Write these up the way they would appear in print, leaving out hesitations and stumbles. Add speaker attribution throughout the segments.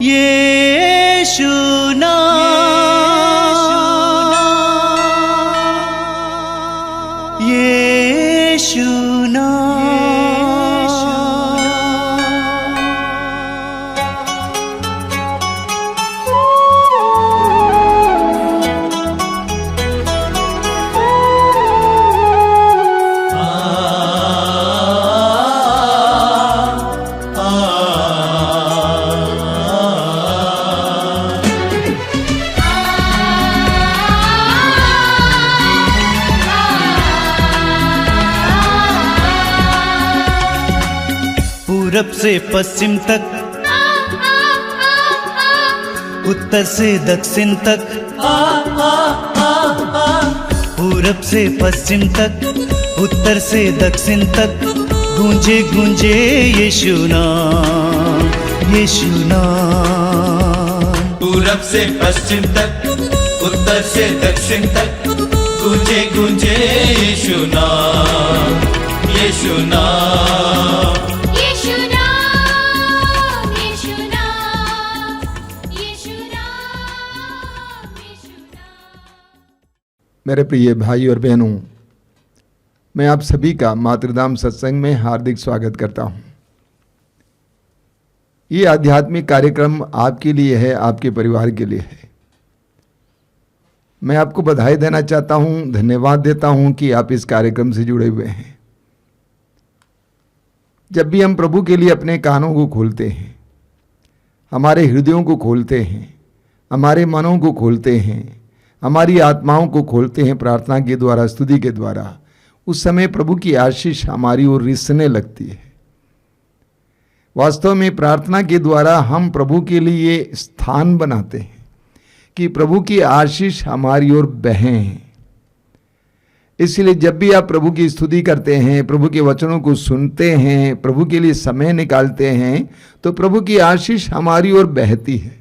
Speaker 1: यीशु नाम, यीशु पूरब से पश्चिम तक, उत्तर से दक्षिण तक, पूरब से पश्चिम तक, उत्तर से दक्षिण तक, गूंजे गूंजे यीशु नाम, यीशु नाम।
Speaker 2: पूरब से पश्चिम तक, उत्तर से दक्षिण तक, गूंजे गूंजे यीशु नाम, यीशु नाम।
Speaker 3: मेरे प्रिय भाई और बहनों, मैं आप सभी का मातृधाम सत्संग में हार्दिक स्वागत करता हूं। ये आध्यात्मिक कार्यक्रम आपके लिए है, आपके परिवार के लिए है। मैं आपको बधाई देना चाहता हूं, धन्यवाद देता हूं कि आप इस कार्यक्रम से जुड़े हुए हैं। जब भी हम प्रभु के लिए अपने कानों को खोलते हैं, हमारे हृदयों को खोलते हैं, हमारे मनों को खोलते हैं, हमारी आत्माओं को खोलते हैं प्रार्थना के द्वारा, स्तुति के द्वारा, उस समय प्रभु की आशीष हमारी ओर रिसने लगती है। वास्तव में प्रार्थना के द्वारा हम प्रभु के लिए स्थान बनाते हैं कि प्रभु की आशीष हमारी ओर बहें। इसलिए जब भी आप प्रभु की स्तुति करते हैं, प्रभु के वचनों को सुनते हैं, प्रभु के लिए समय निकालते हैं, तो प्रभु की आशीष हमारी ओर बहती है।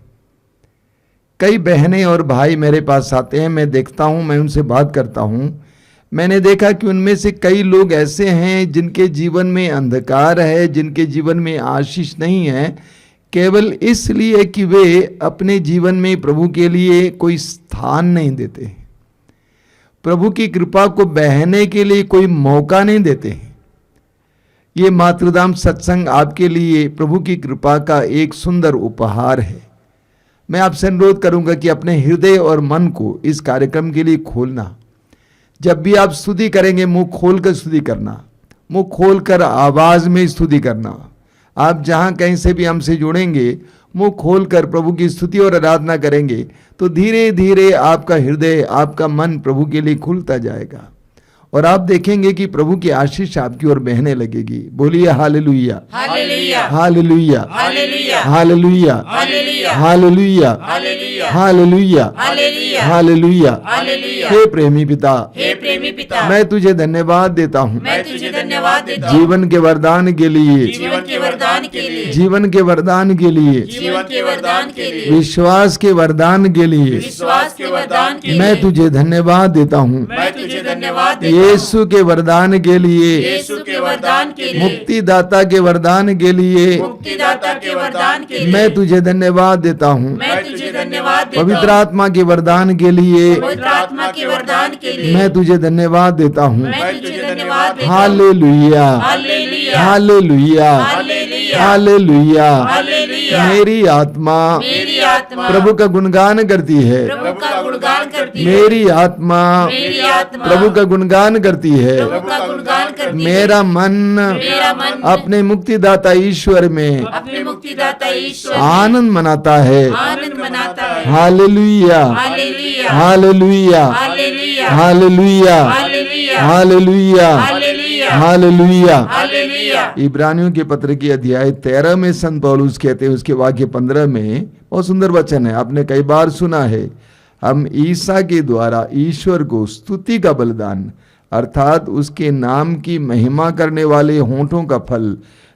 Speaker 3: कई बहनें और भाई मेरे पास आते हैं, मैं देखता हूं, मैं उनसे बात करता हूं। मैंने देखा कि उनमें से कई लोग ऐसे हैं जिनके जीवन में अंधकार है, जिनके जीवन में आशीष नहीं है, केवल इसलिए कि वे अपने जीवन में प्रभु के लिए कोई स्थान नहीं देते, प्रभु की कृपा को बहने के लिए कोई मौका नहीं देते। ये मातृधाम सत्संग आपके लिए प्रभु की कृपा का एक सुंदर उपहार है। मैं आपसे अनुरोध करूंगा कि अपने हृदय और मन को इस कार्यक्रम के लिए खोलना। जब भी आप स्तुति करेंगे, मुंह खोलकर स्तुति करना, मुंह खोलकर आवाज में स्तुति करना। आप जहां कहीं से भी हमसे जुड़ेंगे, मुंह खोलकर प्रभु की स्तुति और आराधना करेंगे, तो धीरे धीरे आपका हृदय, आपका मन प्रभु के लिए खुलता जाएगा और आप देखेंगे कि प्रभु की आशीष आपकी ओर बहने लगेगी। बोलिए hallelujah,
Speaker 2: hallelujah,
Speaker 3: hallelujah,
Speaker 2: hallelujah,
Speaker 3: hallelujah,
Speaker 2: hallelujah,
Speaker 3: hallelujah,
Speaker 2: hallelujah,
Speaker 3: hallelujah,
Speaker 2: hallelujah,
Speaker 3: hallelujah.
Speaker 2: Hallelujah.
Speaker 3: हे प्रेमी पिता,
Speaker 2: हे प्रेमी पिता,
Speaker 3: मैं तुझे धन्यवाद देता हूँ
Speaker 2: मैं तुझे धन्यवाद देता हूँ
Speaker 3: जीवन के वरदान के लिए,
Speaker 2: जीवन के वरदान के लिए,
Speaker 3: जीवन के वरदान के लिए,
Speaker 2: जीवन के वरदान के लिए,
Speaker 3: विश्वास के वरदान के लिए।
Speaker 2: विश्वास के वरदान के लिए
Speaker 3: मैं तुझे धन्यवाद देता हूँ
Speaker 2: मैं तुझे धन्यवाद देता हूँ
Speaker 3: यीशु के वरदान के लिए,
Speaker 2: यीशु के वरदान के लिए,
Speaker 3: मुक्तिदाता के वरदान के लिए।
Speaker 2: मुक्तिदाता के वरदान के लिए
Speaker 3: मैं तुझे धन्यवाद देता हूँ
Speaker 2: मैं तुझे धन्यवाद देता
Speaker 3: पवित्र
Speaker 2: हूँ
Speaker 3: आत्मा के वरदान के लिए।
Speaker 2: पवित्र आत्मा के वरदान के लिए
Speaker 3: मैं तुझे धन्यवाद देता हूँ।
Speaker 2: मैं तुझे धन्यवाद देता हूँ
Speaker 3: hallelujah,
Speaker 2: hallelujah,
Speaker 3: hallelujah,
Speaker 2: hallelujah,
Speaker 3: hallelujah.
Speaker 2: Hallelujah.
Speaker 3: मेरी आत्मा
Speaker 2: मेरी आत्मा
Speaker 3: प्रभु का गुणगान करती है,
Speaker 2: प्रभु का गुणगान करती है,
Speaker 3: मेरी आत्मा
Speaker 2: मेरी आत्मा
Speaker 3: प्रभु का गुणगान करती है।
Speaker 2: प्रभु का गुणगान करती है,
Speaker 3: मेरा मन
Speaker 2: मेरा मन
Speaker 3: अपने मुक्तिदाता ईश्वर में
Speaker 2: अपने मुक्तिदाता ईश्वर में
Speaker 3: आनंद मनाता है।
Speaker 2: आनंद मनाता है।
Speaker 3: Hallelujah,
Speaker 2: hallelujah,
Speaker 3: hallelujah,
Speaker 2: hallelujah,
Speaker 3: hallelujah,
Speaker 2: hallelujah,
Speaker 3: hallelujah,
Speaker 2: hallelujah,
Speaker 3: hallelujah.
Speaker 2: Hallelujah.
Speaker 3: इब्रानियों के पत्र की अध्याय 13 में संत पौलुस कहते हैं, उसके वाक्य 15 में बहुत सुंदर वचन है, आपने कई बार सुना है। हम ईसा के द्वारा ईश्वर को स्तुति का बलिदान अर्थात उसके नाम की महिमा करने वाले होंठों का फल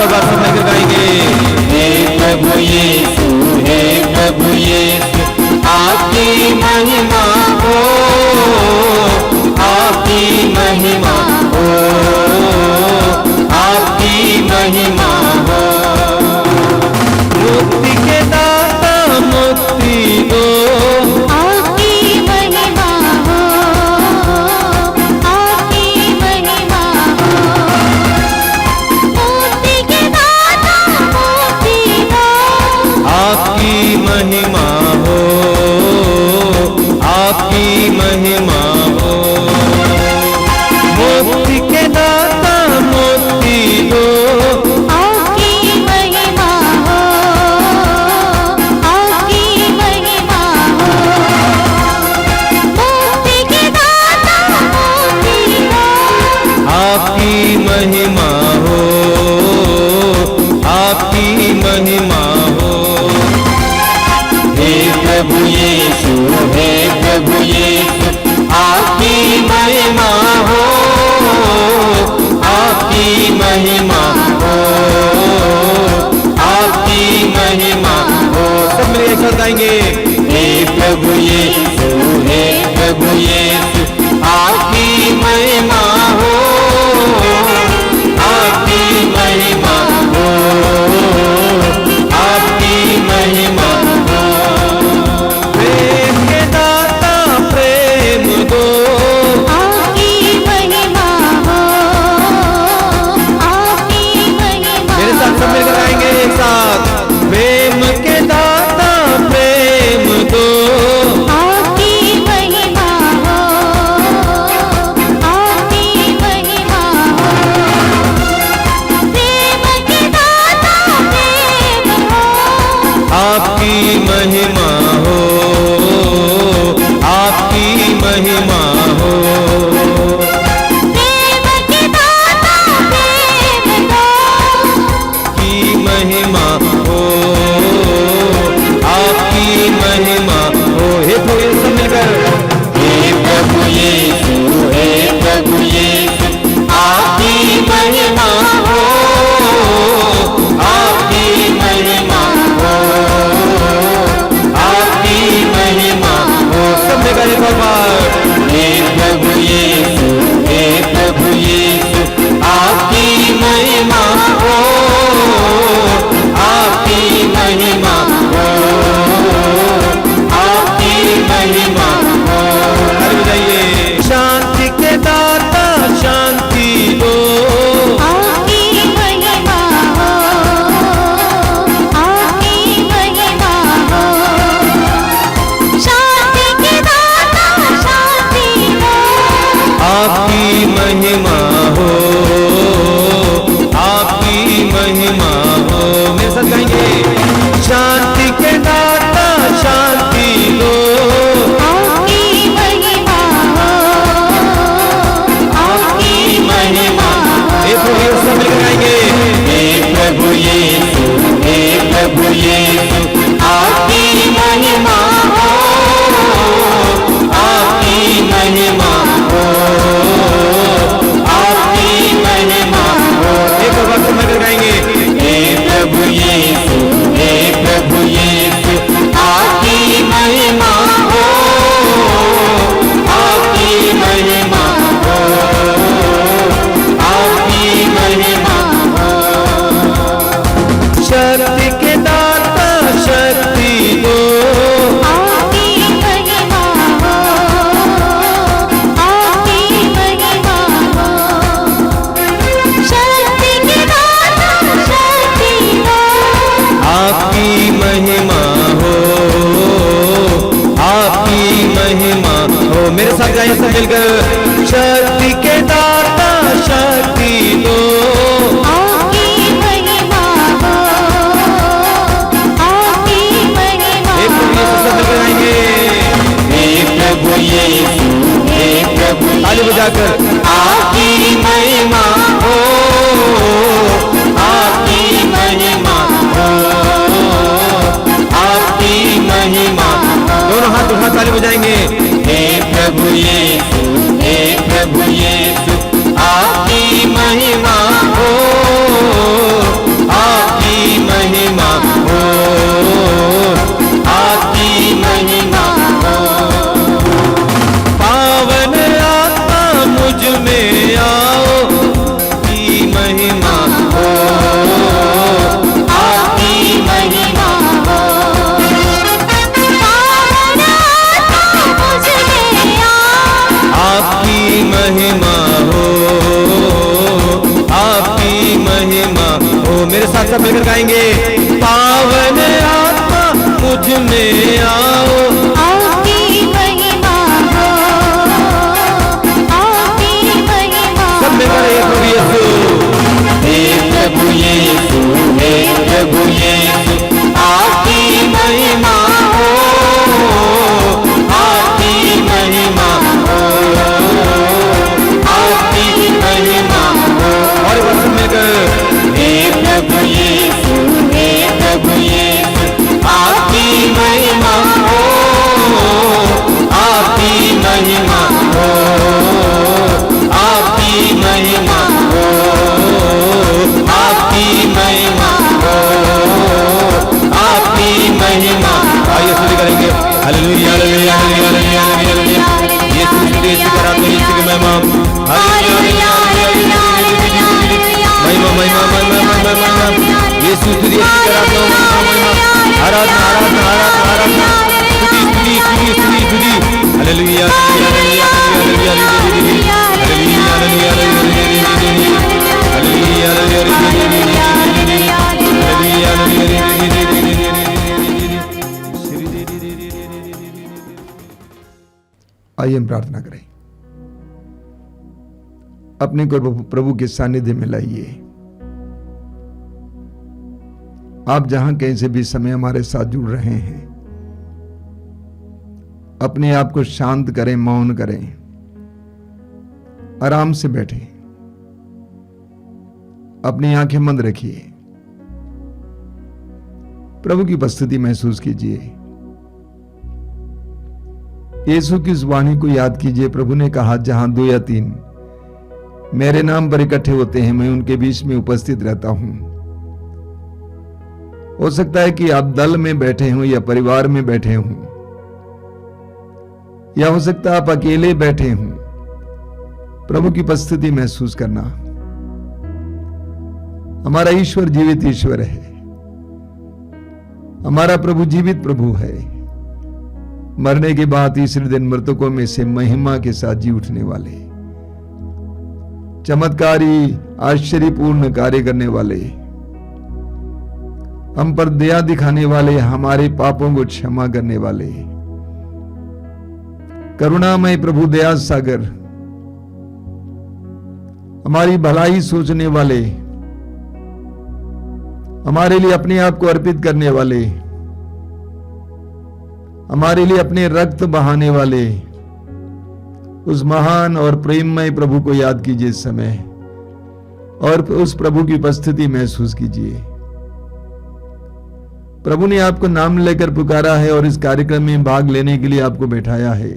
Speaker 4: एक और बार सब मिलकर गाएंगे। हे प्रभु यीशु, हे प्रभु यीशु, आपकी महिमा हो, आपकी महिमा हो, आपकी महिमा हो। मुक्ति के दाता मुक्ति दो,
Speaker 5: आपकी महिमा हो, आपकी महिमा हो। मुक्ति के दाता मुक्ति दो,
Speaker 4: आपकी महिमा हो, आपकी महिमा हो। मुक्ति के दाता मुक्ति दो,
Speaker 5: आपकी महिमा हो, आपकी महिमा हो। मुक्ति के दाता मुक्ति दो,
Speaker 4: आपकी महिमा हो, आपकी महिमा हो। हे प्रभु यीशु, हे प्रभु यीशु, आपकी महिमा हो, आपकी महिमा हो, आपकी महिमा हो। सब मिलकर एक साथ गाएंगे। हे प्रभु यीशु, हे प्रभु यीशु, आपकी महिमा हो, आपकी महिमा हो, आपकी महिमा हो। प्रेम के दाता प्रेम दो,
Speaker 5: आपकी महिमा हो, आपकी महिमा।
Speaker 4: मेरे साथ सब मिलकर गाएंगे एक साथ। प्रेम के दाता प्रेम दो,
Speaker 5: आपकी महिमा हो, आपकी महिमा हो। प्रेम के दाता प्रेम हो,
Speaker 4: आपकी महिमा हो, आपकी महिमा हो।
Speaker 5: प्रेम के दाता प्रेम हो,
Speaker 4: की महिमा हो, आपकी महिमा हो। हे प्रभु यीशु, सब मिलकर। हे प्रभु यीशु, हे प्रभु यीशु, आपकी महिमा हो, आपकी महिमा हो, आपकी महिमा हो। सब मिलकर एक और बार। हे प्रभु यीशु, हे प्रभु यीशु, आपकी महिमा हो, आपकी महिमा हो, आपकी महिमा हो। अरे बजाइए। शांति के दाता शांति दो,
Speaker 5: आपकी महिमा हो, आपकी महिमा हो। शांति के दाता शांति हो,
Speaker 4: आपकी महिमा हो, आपकी महिमा हो। मेरे साथ गाएंगे। शांति के दाता शांति दो,
Speaker 5: आपकी महिमा हो, आपकी महिमा हो।
Speaker 4: हे प्रभु यीशु, सब मिलकर गाएंगे। हे प्रभु यीशु, हे प्रभु यीशु, आपकी महिमा हो, आपकी महिमा हो, आपकी महिमा हो। एक और बार सब मिलकर गाएंगे। हे प्रभु यीशु, हे प्रभु यीशु, आपकी महिमा हो, आपकी महिमा हो, आपकी महिमा हो। शक्ति के दाता शक्ति दो,
Speaker 5: आपकी महिमा हो, आपकी महिमा हो। शक्ति के दाता शक्ति हो,
Speaker 4: आपकी महिमा हो, आपकी महिमा हो। मेरे साथ गाइए सब मिलकर। शक्ति के दाता शक्ति दो,
Speaker 5: आपकी महिमा हो, आपकी महिमा
Speaker 4: हे प्रभु यीशु, सब मिलकर गाएंगे। हे प्रभु यीशु, हे प्रभु, ताली बजाकर। आपकी महिमा हो, आपकी महिमा हो, आपकी महिमा। दोनों हाथ उठा ताली बजाएंगे। हे प्रभु यीशु, हे प्रभु यीशु, आपकी महिमा हो, महिमा हो, आपकी महिमा हो। मेरे साथ सब मिलकर गाएंगे, पावन आत्मा मुझ में आओ,
Speaker 5: आपकी महिमा हो, आपकी महिमा
Speaker 4: सब मिलकर हे प्रभु यीशु, हे प्रभु यीशु, हे प्रभु यीशु, आपकी महिमा हो, आपकी महिमा हो, आपकी महिमा हो। और एक बार सब मिलकर, हे प्रभु यीशु, हे प्रभु यीशु, आपकी महिमा हो, आपकी महिमा हो, आपकी महिमा हो, आपकी महिमा हो, आपकी महिमा। आइए स्तुति करेंगे, हालेलुया हालेलुया हालेलुया हालेलुया, यीशु स्तुति कराते हैं, यीशु की महिमा, हालेलुया हालेलुया महिमा महिमा महिमा महिमा महिमा, यीशु स्तुति कराते हैं, आराधना आराधना आराधना आराधना, स्तुति स्तुति स्तुति स्तुति स्तुति, hallelujah hallelujah hallelujah hallelujah hallelujah
Speaker 3: आइए हम प्रार्थना करें। अपने को प्रभु के सानिध्य में लाइए। आप जहां कहीं से भी समय हमारे साथ जुड़ रहे हैं, अपने आप को शांत करें, मौन करें, आराम से बैठें, अपनी आंखें बंद रखिए, प्रभु की उपस्थिति महसूस कीजिए। यीशु की इस वाणी को याद कीजिए। प्रभु ने कहा, जहां 2 या 3 मेरे नाम पर इकट्ठे होते हैं, मैं उनके बीच में उपस्थित रहता हूं। हो सकता है कि आप दल में बैठे हों या परिवार में बैठे हों, या हो सकता है आप अकेले बैठे हों। प्रभु की उपस्थिति महसूस करना। हमारा ईश्वर जीवित ईश्वर है, हमारा प्रभु जीवित प्रभु है। मरने के बाद तीसरे दिन मृतकों में से महिमा के साथ जी उठने वाले, चमत्कारी आश्चर्यपूर्ण कार्य करने वाले, हम पर दया दिखाने वाले, हमारे पापों को क्षमा करने वाले, करुणामय प्रभु दया सागर, हमारी भलाई सोचने वाले, हमारे लिए अपने आप को अर्पित करने वाले, हमारे लिए अपने रक्त बहाने वाले, उस महान और प्रेममय प्रभु को याद कीजिए इस समय, और उस प्रभु की उपस्थिति महसूस कीजिए। प्रभु ने आपको नाम लेकर पुकारा है और इस कार्यक्रम में भाग लेने के लिए आपको बैठाया है।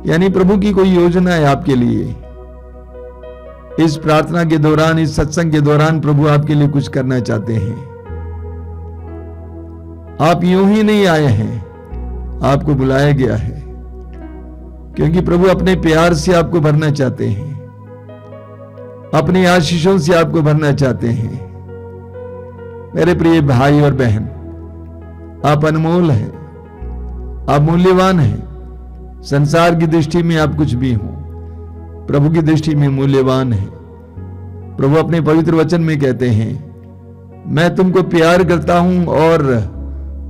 Speaker 3: यानी प्रभु की कोई योजना है आपके लिए। इस प्रार्थना के दौरान, इस सत्संग के दौरान प्रभु आपके लिए कुछ करना चाहते हैं। आप यूं ही नहीं आए हैं, आपको बुलाया गया है, क्योंकि प्रभु अपने प्यार से आपको भरना चाहते हैं, अपनी आशीषों से आपको भरना चाहते हैं। मेरे प्रिय भाई और बहन, आप अनमोल हैं, आप मूल्यवान हैं। संसार की दृष्टि में आप कुछ भी हो, प्रभु की दृष्टि में मूल्यवान है। प्रभु अपने पवित्र वचन में कहते हैं, मैं तुमको प्यार करता हूं और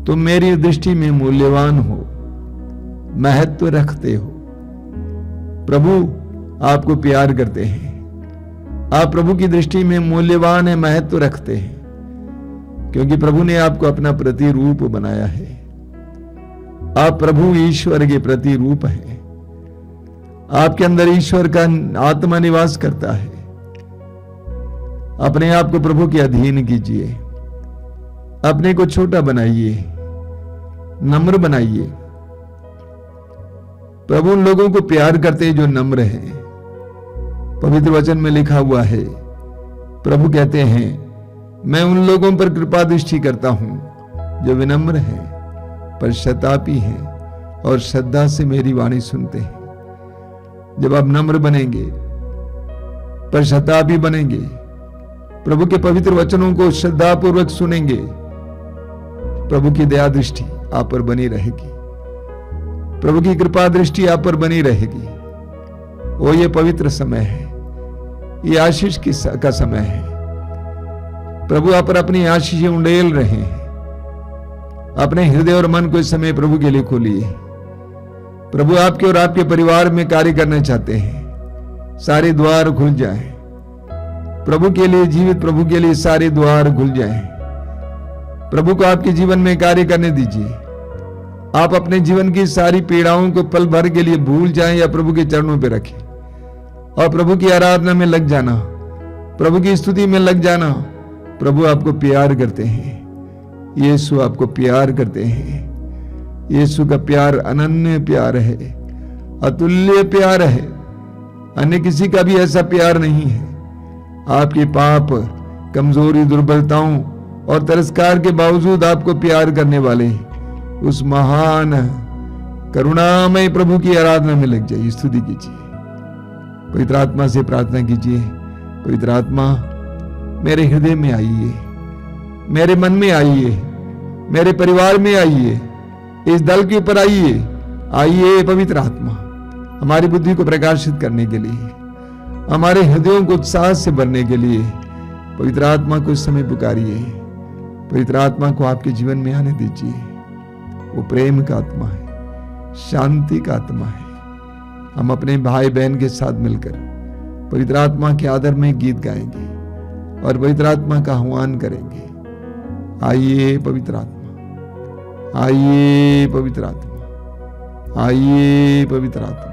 Speaker 3: तुम मेरी दृष्टि में मूल्यवान हो, महत्व रखते हो। प्रभु आपको प्यार करते हैं, आप प्रभु की दृष्टि में मूल्यवान है, महत्व रखते हैं, क्योंकि प्रभु ने आपको अपना प्रतिरूप बनाया है। आप प्रभु ईश्वर के प्रतिरूप हैं। आपके अंदर ईश्वर का आत्मा निवास करता है। अपने आप को प्रभु के अधीन कीजिए, अपने को छोटा बनाइए, नम्र बनाइए। प्रभु उन लोगों को प्यार करते हैं जो नम्र हैं। पवित्र वचन में लिखा हुआ है, प्रभु कहते हैं, मैं उन लोगों पर कृपा दृष्टि करता हूं जो विनम्र हैं, पश्चातापी हैं और श्रद्धा से मेरी वाणी सुनते हैं। जब आप नम्र बनेंगे, पश्चातापी बनेंगे, प्रभु के पवित्र वचनों को श्रद्धापूर्वक सुनेंगे, प्रभु की दया दृष्टि आप पर बनी रहेगी, प्रभु की कृपा दृष्टि आप पर बनी रहेगी। वो ये पवित्र समय है, ये आशीष का समय है। प्रभु आप पर अपनी आशीषें उंडेल रहे हैं। अपने हृदय और मन को इस समय प्रभु के लिए खोलिए। प्रभु आपके और आपके परिवार में कार्य करना चाहते हैं। सारे द्वार खुल जाएं। प्रभु के लिए जीवित प्रभु के लिए सारे द्वार खुल जाएं। प्रभु को आपके जीवन में कार्य करने दीजिए। आप अपने जीवन की सारी पीड़ाओं को पल भर के लिए भूल जाएं या प्रभु के चरणों पर रखें और प्रभु की आराधना में लग जाना, प्रभु की स्तुति में लग जाना। प्रभु आपको प्यार करते हैं। यीशु आपको प्यार करते हैं। यीशु का प्यार अनन्य प्यार है, अतुल्य प्यार है। अन्य किसी का भी ऐसा प्यार नहीं है। आपके पाप, कमजोरी, दुर्बलताओं और तिरस्कार के बावजूद आपको प्यार करने वाले उस महान करुणामय प्रभु की आराधना में लग जाइए, स्तुति कीजिए। पवित्र आत्मा से प्रार्थना कीजिए, पवित्र आत्मा मेरे हृदय में आइए, मेरे मन में आइए, मेरे परिवार में आइए, इस दल के ऊपर आइए। आइए पवित्र आत्मा, हमारी बुद्धि को प्रकाशित करने के लिए, हमारे हृदयों को उत्साह से भरने के लिए पवित्र आत्मा को इस समय पुकारिए। पवित्र आत्मा को आपके जीवन में आने दीजिए। वो प्रेम का आत्मा है, शांति का आत्मा है। हम अपने भाई बहन के साथ मिलकर पवित्र आत्मा के आदर में गीत गाएंगे और पवित्र आत्मा का आह्वान करेंगे। आइए पवित्र आत्मा, आइए पवित्र आत्मा, आइए पवित्र आत्मा।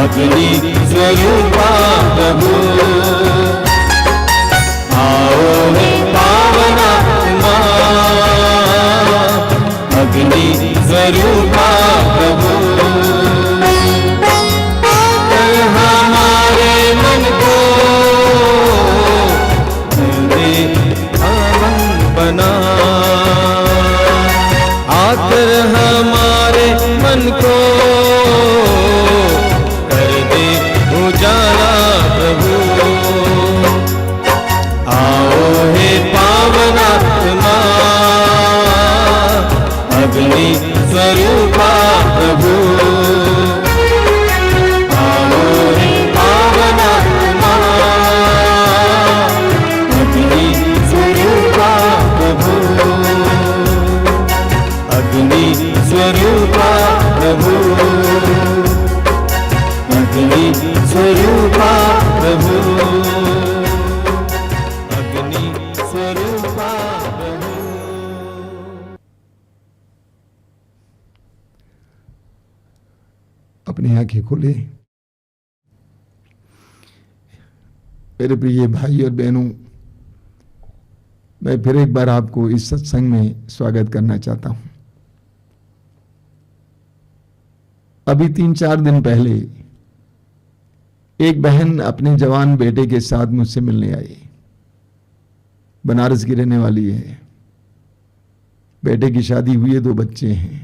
Speaker 4: अग्नि स्वरूपा प्रभु। स्वरूपा प्रभु कर हमारे मन को दे पावन बना आकर हमारे मन को कर दे उजाला प्रभु आओ हे पावन आत्मा अग्नि स्वरूपा प्रभु आओ हे पावन आत्मा अग्नि स्वरूपा प्रभु अग्नि स्वरूपा प्रभु अग्नि स्वरूपा प्रभु अग्नि स्वरूपा प्रभु।
Speaker 3: अपनी आंखें खोले। मेरे प्रिय भाई और बहनों, मैं फिर एक बार आपको इस सत्संग में स्वागत करना चाहता हूं। अभी 3-4 दिन पहले एक बहन अपने जवान बेटे के साथ मुझसे मिलने आई। बनारस की रहने वाली है। बेटे की शादी हुई है, 2 बच्चे हैं।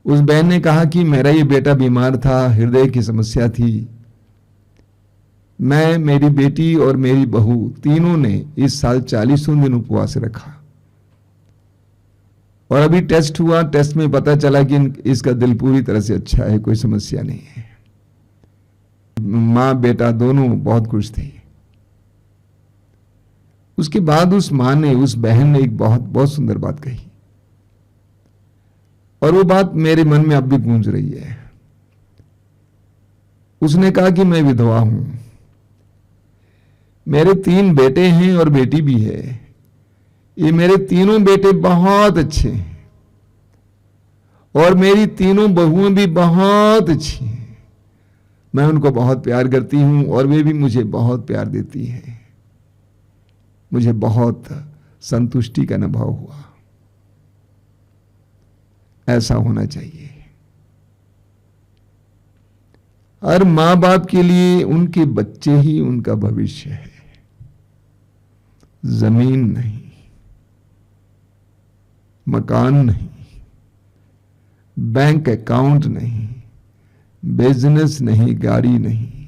Speaker 3: उस बहन ने कहा कि मेरा ये बेटा बीमार था, हृदय की समस्या थी। मैं, मेरी बेटी और मेरी बहू तीनों ने इस साल 40वें दिन उपवास रखा और अभी टेस्ट हुआ। टेस्ट में पता चला कि इसका दिल पूरी तरह से अच्छा है, कोई समस्या नहीं है। मां बेटा दोनों बहुत खुश थे। उसके बाद उस मां ने, उस बहन ने एक बहुत सुंदर बात कही और वो बात मेरे मन में अब भी गूंज रही है। उसने कहा कि मैं विधवा हूं, मेरे 3 बेटे हैं और बेटी भी है। ये मेरे तीनों बेटे बहुत अच्छे हैं और मेरी तीनों बहुएं भी बहुत अच्छी हैं। मैं उनको बहुत प्यार करती हूं और वे भी मुझे बहुत प्यार देती हैं। मुझे बहुत संतुष्टि का अनुभव हुआ। ऐसा होना चाहिए। हर मां बाप के लिए उनके बच्चे ही उनका भविष्य है, जमीन नहीं, मकान नहीं, बैंक अकाउंट नहीं, बिजनेस नहीं, गाड़ी नहीं,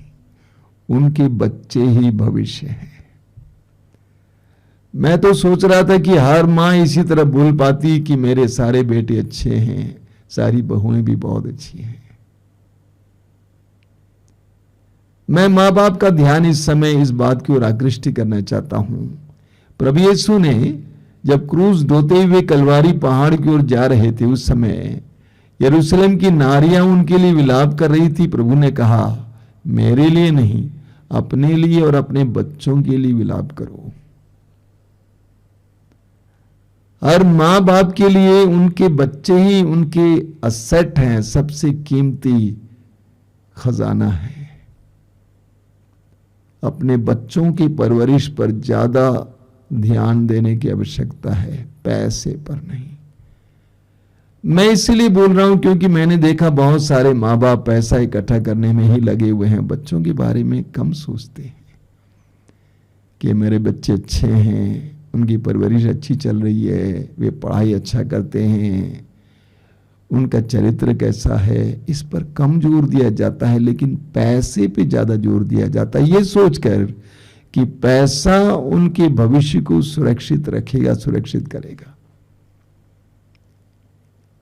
Speaker 3: उनके बच्चे ही भविष्य है। मैं तो सोच रहा था कि हर मां इसी तरह बोल पाती कि मेरे सारे बेटे अच्छे हैं, सारी बहुएं भी बहुत अच्छी हैं। मैं मां बाप का ध्यान इस समय इस बात की ओर आकृष्ट करना चाहता हूं। प्रभु यीशु ने जब क्रूस ढोते हुए कलवारी पहाड़ की ओर जा रहे थे, उस समय यरूशलेम की नारियां उनके लिए विलाप कर रही थी। प्रभु ने कहा, मेरे लिए नहीं, अपने लिए और अपने बच्चों के लिए विलाप करो। हर मां बाप के लिए उनके बच्चे ही उनके असेट हैं, सबसे कीमती खजाना है। अपने बच्चों की परवरिश पर ज्यादा ध्यान देने की आवश्यकता है, पैसे पर नहीं। मैं इसलिए बोल रहा हूं क्योंकि मैंने देखा बहुत सारे माँ बाप पैसा इकट्ठा करने में ही लगे हुए हैं, बच्चों के बारे में कम सोचते हैं कि मेरे बच्चे अच्छे हैं, उनकी परवरिश अच्छी चल रही है, वे पढ़ाई अच्छा करते हैं, उनका चरित्र कैसा है, इस पर कम जोर दिया जाता है, लेकिन पैसे पे ज्यादा जोर दिया जाता है, ये सोचकर कि पैसा उनके भविष्य को सुरक्षित रखेगा, सुरक्षित करेगा।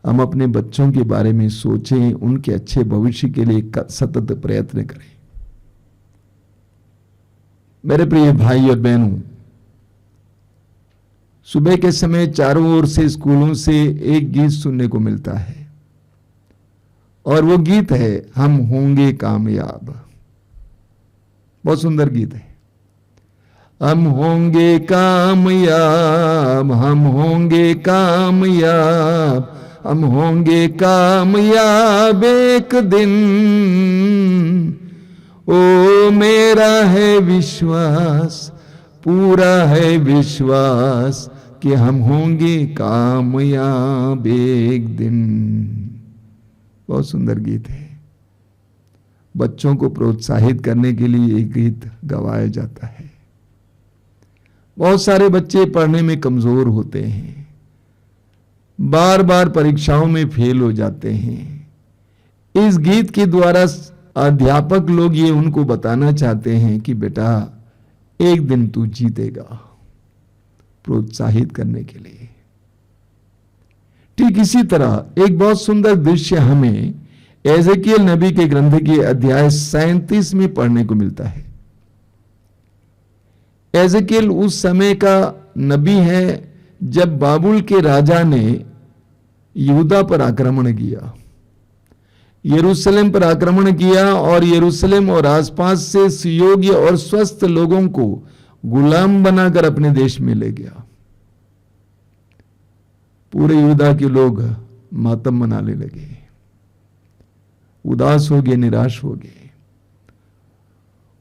Speaker 3: हम अपने बच्चों के बारे में सोचें, उनके अच्छे भविष्य के लिए सतत प्रयत्न करें। मेरे प्रिय भाई और बहनों, सुबह के समय चारों ओर से स्कूलों से एक गीत सुनने को मिलता है और वो गीत है, हम होंगे कामयाब। बहुत सुंदर गीत है। हम होंगे कामयाब, हम होंगे कामयाब, हम होंगे कामयाब एक दिन। ओ मेरा है विश्वास, पूरा है विश्वास, कि हम होंगे कामयाब एक दिन। बहुत सुंदर गीत है। बच्चों को प्रोत्साहित करने के लिए ये गीत गवाया जाता है। बहुत सारे बच्चे पढ़ने में कमजोर होते हैं, बार बार परीक्षाओं में फेल हो जाते हैं। इस गीत के द्वारा अध्यापक लोग ये उनको बताना चाहते हैं कि बेटा एक दिन तू जीतेगा, प्रोत्साहित करने के लिए। ठीक इसी तरह एक बहुत सुंदर दृश्य हमें एजेकियल नबी के ग्रंथ के अध्याय 37 में पढ़ने को मिलता है। एजेकियल उस समय का नबी है जब बाबुल के राजा ने यहूदा पर आक्रमण किया, यरूशलेम पर आक्रमण किया और यरूशलेम और आसपास से सुयोग्य और स्वस्थ लोगों को गुलाम बनाकर अपने देश में ले गया। पूरे यहूदा के लोग मातम मनाने लगे, उदास हो गए, निराश हो गए।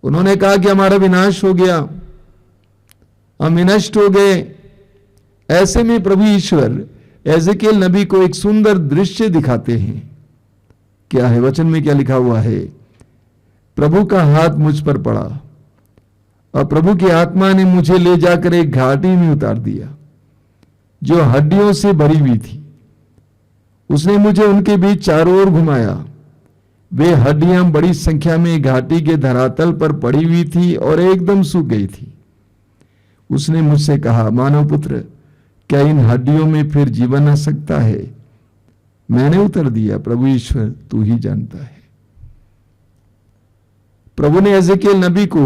Speaker 3: उन्होंने कहा कि हमारा विनाश हो गया, हम विनष्ट हो गए। ऐसे में प्रभु ईश्वर एजेकियल नबी को एक सुंदर दृश्य दिखाते हैं। क्या है वचन में, क्या लिखा हुआ है? प्रभु का हाथ मुझ पर पड़ा और प्रभु की आत्मा ने मुझे ले जाकर एक घाटी में उतार दिया जो हड्डियों से भरी हुई थी। उसने मुझे उनके बीच चारों ओर घुमाया। वे हड्डियां बड़ी संख्या में घाटी के धरातल पर पड़ी हुई थी और एकदम सूख गई थी। उसने मुझसे कहा, मानव पुत्र, क्या इन हड्डियों में फिर जीवन आ सकता है? मैंने उत्तर दिया, प्रभु ईश्वर तू ही जानता है। प्रभु ने एजेकियल नबी को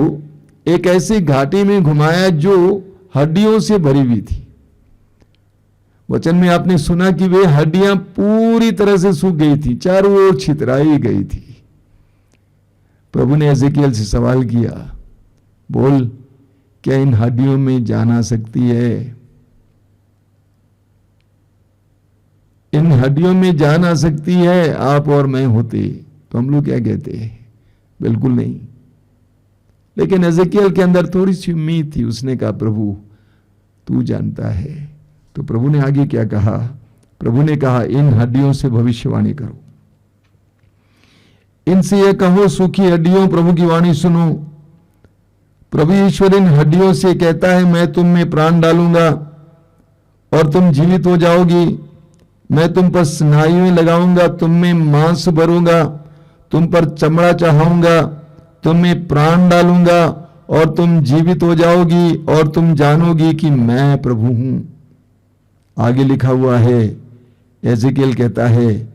Speaker 3: एक ऐसी घाटी में घुमाया जो हड्डियों से भरी हुई थी। वचन में आपने सुना कि वे हड्डियां पूरी तरह से सूख गई थी, चारों ओर छितराई गई थी। प्रभु ने एजेकियल से सवाल किया, बोल, क्या इन हड्डियों में जान आ सकती है? इन हड्डियों में जान आ सकती है? आप और मैं होते तो हम लोग क्या कहते हैं? बिल्कुल नहीं। लेकिन एजेकियल के अंदर थोड़ी सी उम्मीद थी। उसने कहा, प्रभु तू जानता है। तो प्रभु ने आगे क्या कहा? प्रभु ने कहा, इन हड्डियों से भविष्यवाणी करो, इनसे यह कहो, सूखी हड्डियों प्रभु की वाणी सुनो। प्रभु ईश्वर इन हड्डियों से कहता है, मैं तुम में प्राण डालूंगा और तुम जीवित हो जाओगी। मैं तुम पर स्नायुएं लगाऊंगा, तुम में मांस भरूंगा, तुम पर चमड़ा चढ़ाऊंगा, तुम में प्राण डालूंगा और तुम जीवित हो जाओगी और तुम जानोगी कि मैं प्रभु हूं। आगे लिखा हुआ है, एजेकियल कहता है,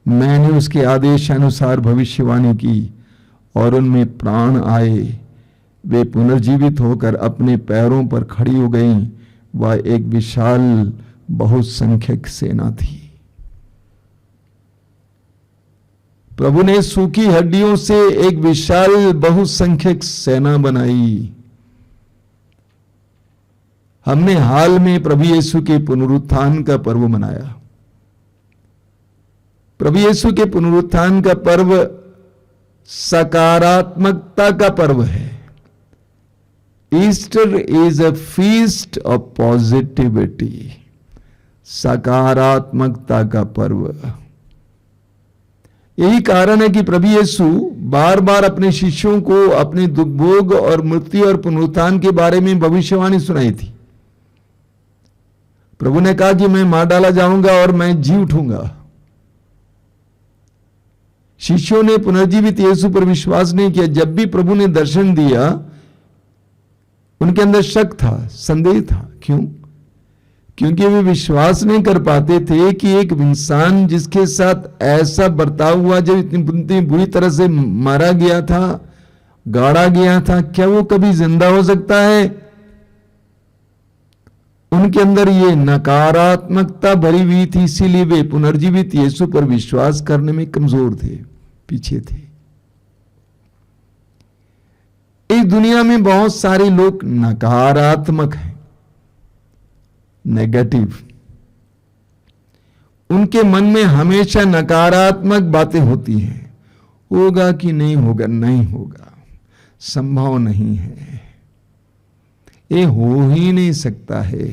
Speaker 3: मैंने उसके आदेशानुसार भविष्यवाणी की और उनमें प्राण आए। वे पुनर्जीवित होकर अपने पैरों पर खड़ी हो गईं। वह एक विशाल बहुसंख्यक सेना थी। प्रभु ने सूखी हड्डियों से एक विशाल बहुसंख्यक सेना बनाई। हमने हाल में प्रभु यीशु के पुनरुत्थान का पर्व मनाया। प्रभु यीशु के पुनरुत्थान का पर्व सकारात्मकता का पर्व है। Easter is a feast of positivity, सकारात्मकता का पर्व। यही कारण है कि प्रभु यीशु बार बार अपने शिष्यों को अपने दुख भोग और मृत्यु और पुनरुत्थान के बारे में भविष्यवाणी सुनाई थी। प्रभु ने कहा कि मैं मार डाला जाऊंगा और मैं जी उठूंगा। शिष्यों ने पुनर्जीवित यीशु पर विश्वास नहीं किया। जब भी प्रभु ने दर्शन दिया, उनके अंदर शक था, संदेह था। क्यों? क्योंकि वे विश्वास नहीं कर पाते थे कि एक इंसान जिसके साथ ऐसा बर्ताव हुआ, जब इतनी बुरी तरह से मारा गया था, गाड़ा गया था, क्या वो कभी जिंदा हो सकता है? उनके अंदर ये नकारात्मकता भरी हुई थी, इसीलिए वे पुनर्जीवित यीशु पर विश्वास करने में कमजोर थे, पीछे थे। इस दुनिया में बहुत सारे लोग नकारात्मक हैं, नेगेटिव। उनके मन में हमेशा नकारात्मक बातें होती हैं। होगा कि नहीं होगा, नहीं होगा, संभव नहीं है, ये हो ही नहीं सकता है,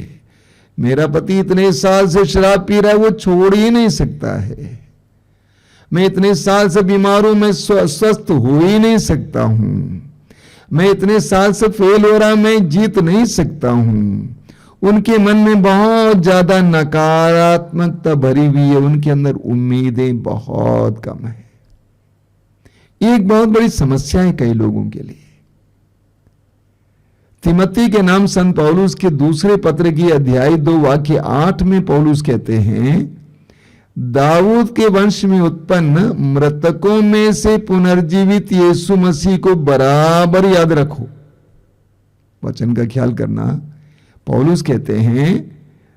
Speaker 3: मेरा पति इतने साल से शराब पी रहा है, वो छोड़ ही नहीं सकता है। मैं इतने साल से बीमार हूं, मैं स्वस्थ हो ही नहीं सकता हूं। मैं इतने साल से फेल हो रहा, मैं जीत नहीं सकता हूं। उनके मन में बहुत ज्यादा नकारात्मकता भरी हुई है, उनके अंदर उम्मीदें बहुत कम है। ये एक बहुत बड़ी समस्या है कई लोगों के लिए। तिमोथी के नाम संत पौलुस के दूसरे पत्र की अध्याय 2 वाक्य 8 में पौलुस कहते हैं, दाऊद के वंश में उत्पन्न मृतकों में से पुनर्जीवित यीशु मसीह को बराबर याद रखो। वचन का ख्याल करना। पौलुस कहते हैं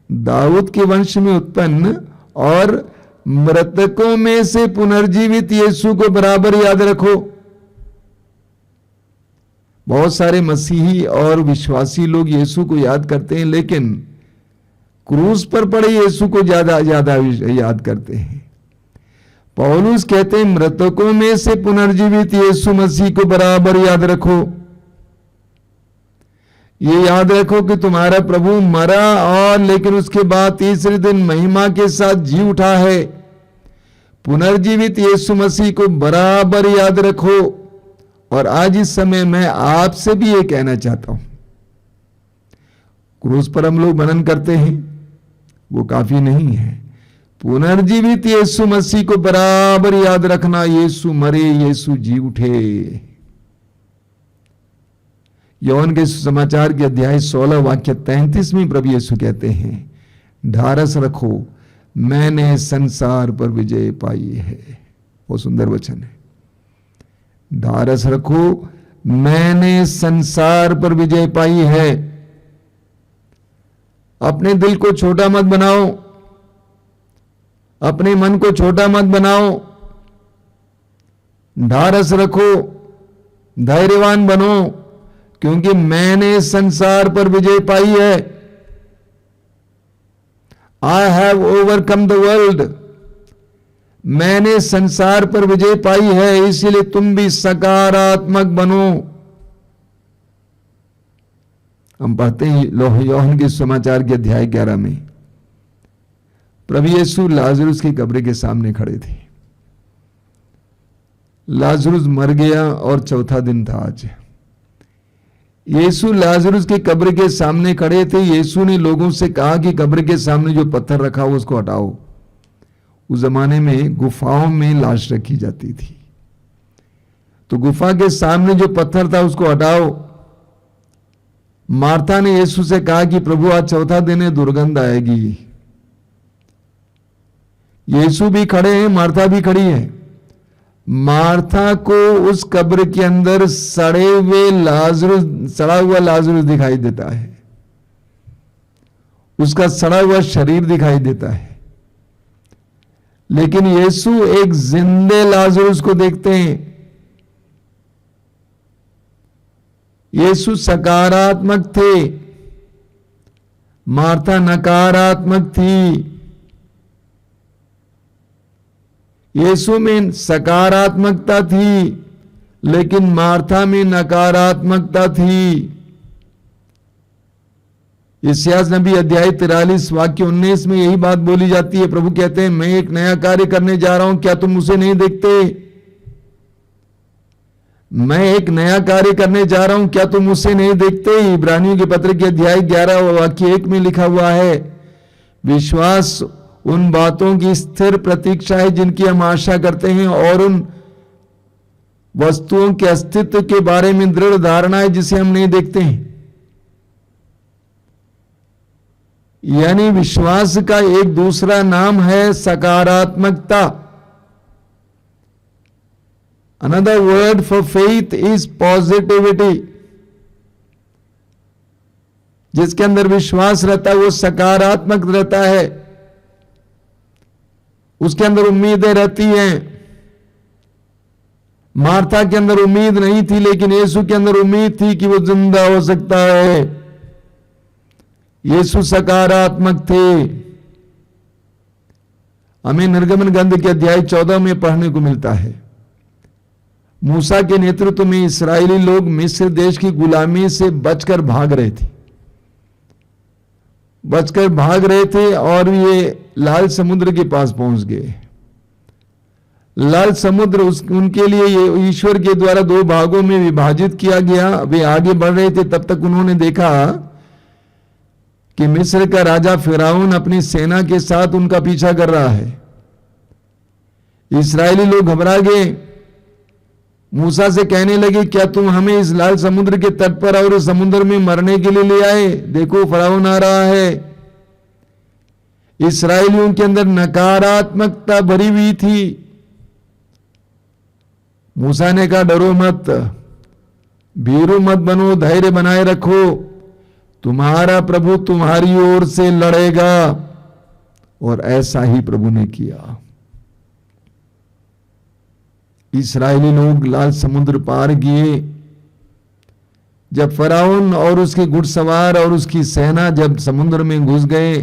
Speaker 3: दाऊद के वंश में उत्पन्न और मृतकों में से पुनर्जीवित यीशु को बराबर याद रखो। बहुत सारे मसीही और विश्वासी लोग यीशु को याद करते हैं, लेकिन क्रूस पर पड़े यीशु को ज्यादा याद करते हैं। पौलुस कहते हैं मृतकों में से पुनर्जीवित यीशु मसीह को बराबर याद रखो। ये याद रखो कि तुम्हारा प्रभु मरा और लेकिन उसके बाद तीसरे दिन महिमा के साथ जी उठा है। पुनर्जीवित यीशु मसीह को बराबर याद रखो। और आज इस समय मैं आपसे भी ये कहना चाहता हूं, क्रूस पर हम लोग मनन करते हैं, वो काफी नहीं है। पुनर्जीवित यीशु मसीह को बराबर याद रखना। यीशु मरे, यीशु जी उठे। योहन के समाचार के अध्याय 16 वाक्य 33 में प्रभु यीशु कहते हैं, ढारस रखो, मैंने संसार पर विजय पाई है। वो सुंदर वचन है। ढारस रखो, मैंने संसार पर विजय पाई है। अपने दिल को छोटा मत बनाओ, अपने मन को छोटा मत बनाओ। ढारस रखो, धैर्यवान बनो, क्योंकि मैंने संसार पर विजय पाई है। I have overcome the world. मैंने संसार पर विजय पाई है, इसलिए तुम भी सकारात्मक बनो। हम पढ़ते हैं योहन के समाचार के अध्याय 11 में प्रभु यीशु लाजरुस की कब्र के सामने खड़े थे। लाजरुस मर गया और चौथा दिन था आज। यीशु लाजरुस की कब्र के सामने खड़े थे। यीशु ने लोगों से कहा कि कब्र के सामने जो पत्थर रखा हो उसको हटाओ। उस जमाने में गुफाओं में लाश रखी जाती थी, तो गुफा के सामने जो पत्थर था उसको हटाओ। मार्था ने यीशु से कहा कि प्रभु आज चौथा दिन है, दुर्गंध आएगी। यीशु भी खड़े हैं, मार्था भी खड़ी है। मार्था को उस कब्र के अंदर सड़ा हुआ लाजरुस दिखाई देता है, उसका सड़ा हुआ शरीर दिखाई देता है। लेकिन यीशु एक जिंदे लाजरुस को देखते हैं। यीशु सकारात्मक थे, मार्था नकारात्मक थी। यीशु में सकारात्मकता थी, लेकिन मार्था में नकारात्मकता थी। यशायाह नबी अध्याय 43 वाक्य 19 में यही बात बोली जाती है। प्रभु कहते हैं मैं एक नया कार्य करने जा रहा हूं, क्या तुम उसे नहीं देखते? मैं एक नया कार्य करने जा रहा हूं, क्या तुम उसे नहीं देखते? इब्रानियों के पत्र के अध्याय 11 वाक्य 1 में लिखा हुआ है, विश्वास उन बातों की स्थिर प्रतीक्षा है जिनकी हम आशा करते हैं, और उन वस्तुओं के अस्तित्व के बारे में दृढ़ धारणा है जिसे हम नहीं देखते हैं। यानी विश्वास का एक दूसरा नाम है सकारात्मकता। Another word for faith is positivity. जिसके अंदर विश्वास रहता है वो सकारात्मक रहता है, उसके अंदर उम्मीदें रहती हैं। मार्था के अंदर उम्मीद नहीं थी, लेकिन यीशु के अंदर उम्मीद थी कि वो जिंदा हो सकता है। यीशु सकारात्मक थे। हमें निर्गमन ग्रंथ के अध्याय 14 में पढ़ने को मिलता है, मूसा के नेतृत्व में इस्राएली लोग मिस्र देश की गुलामी से बचकर भाग रहे थे। बचकर भाग रहे थे और ये लाल समुद्र के पास पहुंच गए। लाल समुद्र उनके लिए ये ईश्वर के द्वारा दो भागों में विभाजित किया गया। वे आगे बढ़ रहे थे, तब तक उन्होंने देखा कि मिस्र का राजा फिरौन अपनी सेना के साथ उनका पीछा कर रहा है। इस्राएली लोग घबरा गए, मूसा से कहने लगे, क्या तुम हमें इस लाल समुद्र के तट पर और इस समुद्र में मरने के लिए ले आए? देखो फिरौन आ रहा है। इस्राएलियों के अंदर नकारात्मकता भरी हुई थी। मूसा ने कहा, डरो मत, भीरू मत बनो, धैर्य बनाए रखो, तुम्हारा प्रभु तुम्हारी ओर से लड़ेगा। और ऐसा ही प्रभु ने किया। इस्राएली लोग लाल समुद्र पार किए। जब फिरौन और उसके घुड़सवार और उसकी सेना जब समुद्र में घुस गए,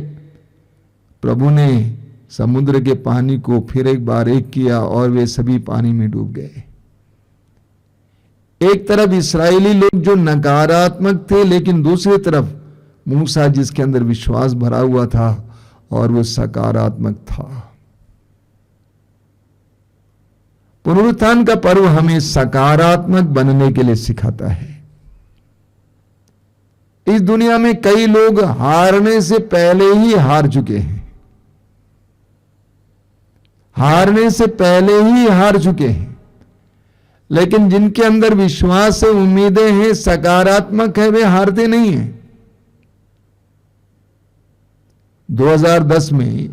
Speaker 3: प्रभु ने समुद्र के पानी को फिर एक बार एक किया और वे सभी पानी में डूब गए। एक तरफ इस्राएली लोग जो नकारात्मक थे, लेकिन दूसरी तरफ मूसा जिसके अंदर विश्वास भरा हुआ था और वो सकारात्मक था। पुनरुत्थान का पर्व हमें सकारात्मक बनने के लिए सिखाता है। इस दुनिया में कई लोग हारने से पहले ही हार चुके हैं, हारने से पहले ही हार चुके हैं। लेकिन जिनके अंदर विश्वास है, उम्मीदें हैं, सकारात्मक है, वे हारते नहीं हैं। 2010 में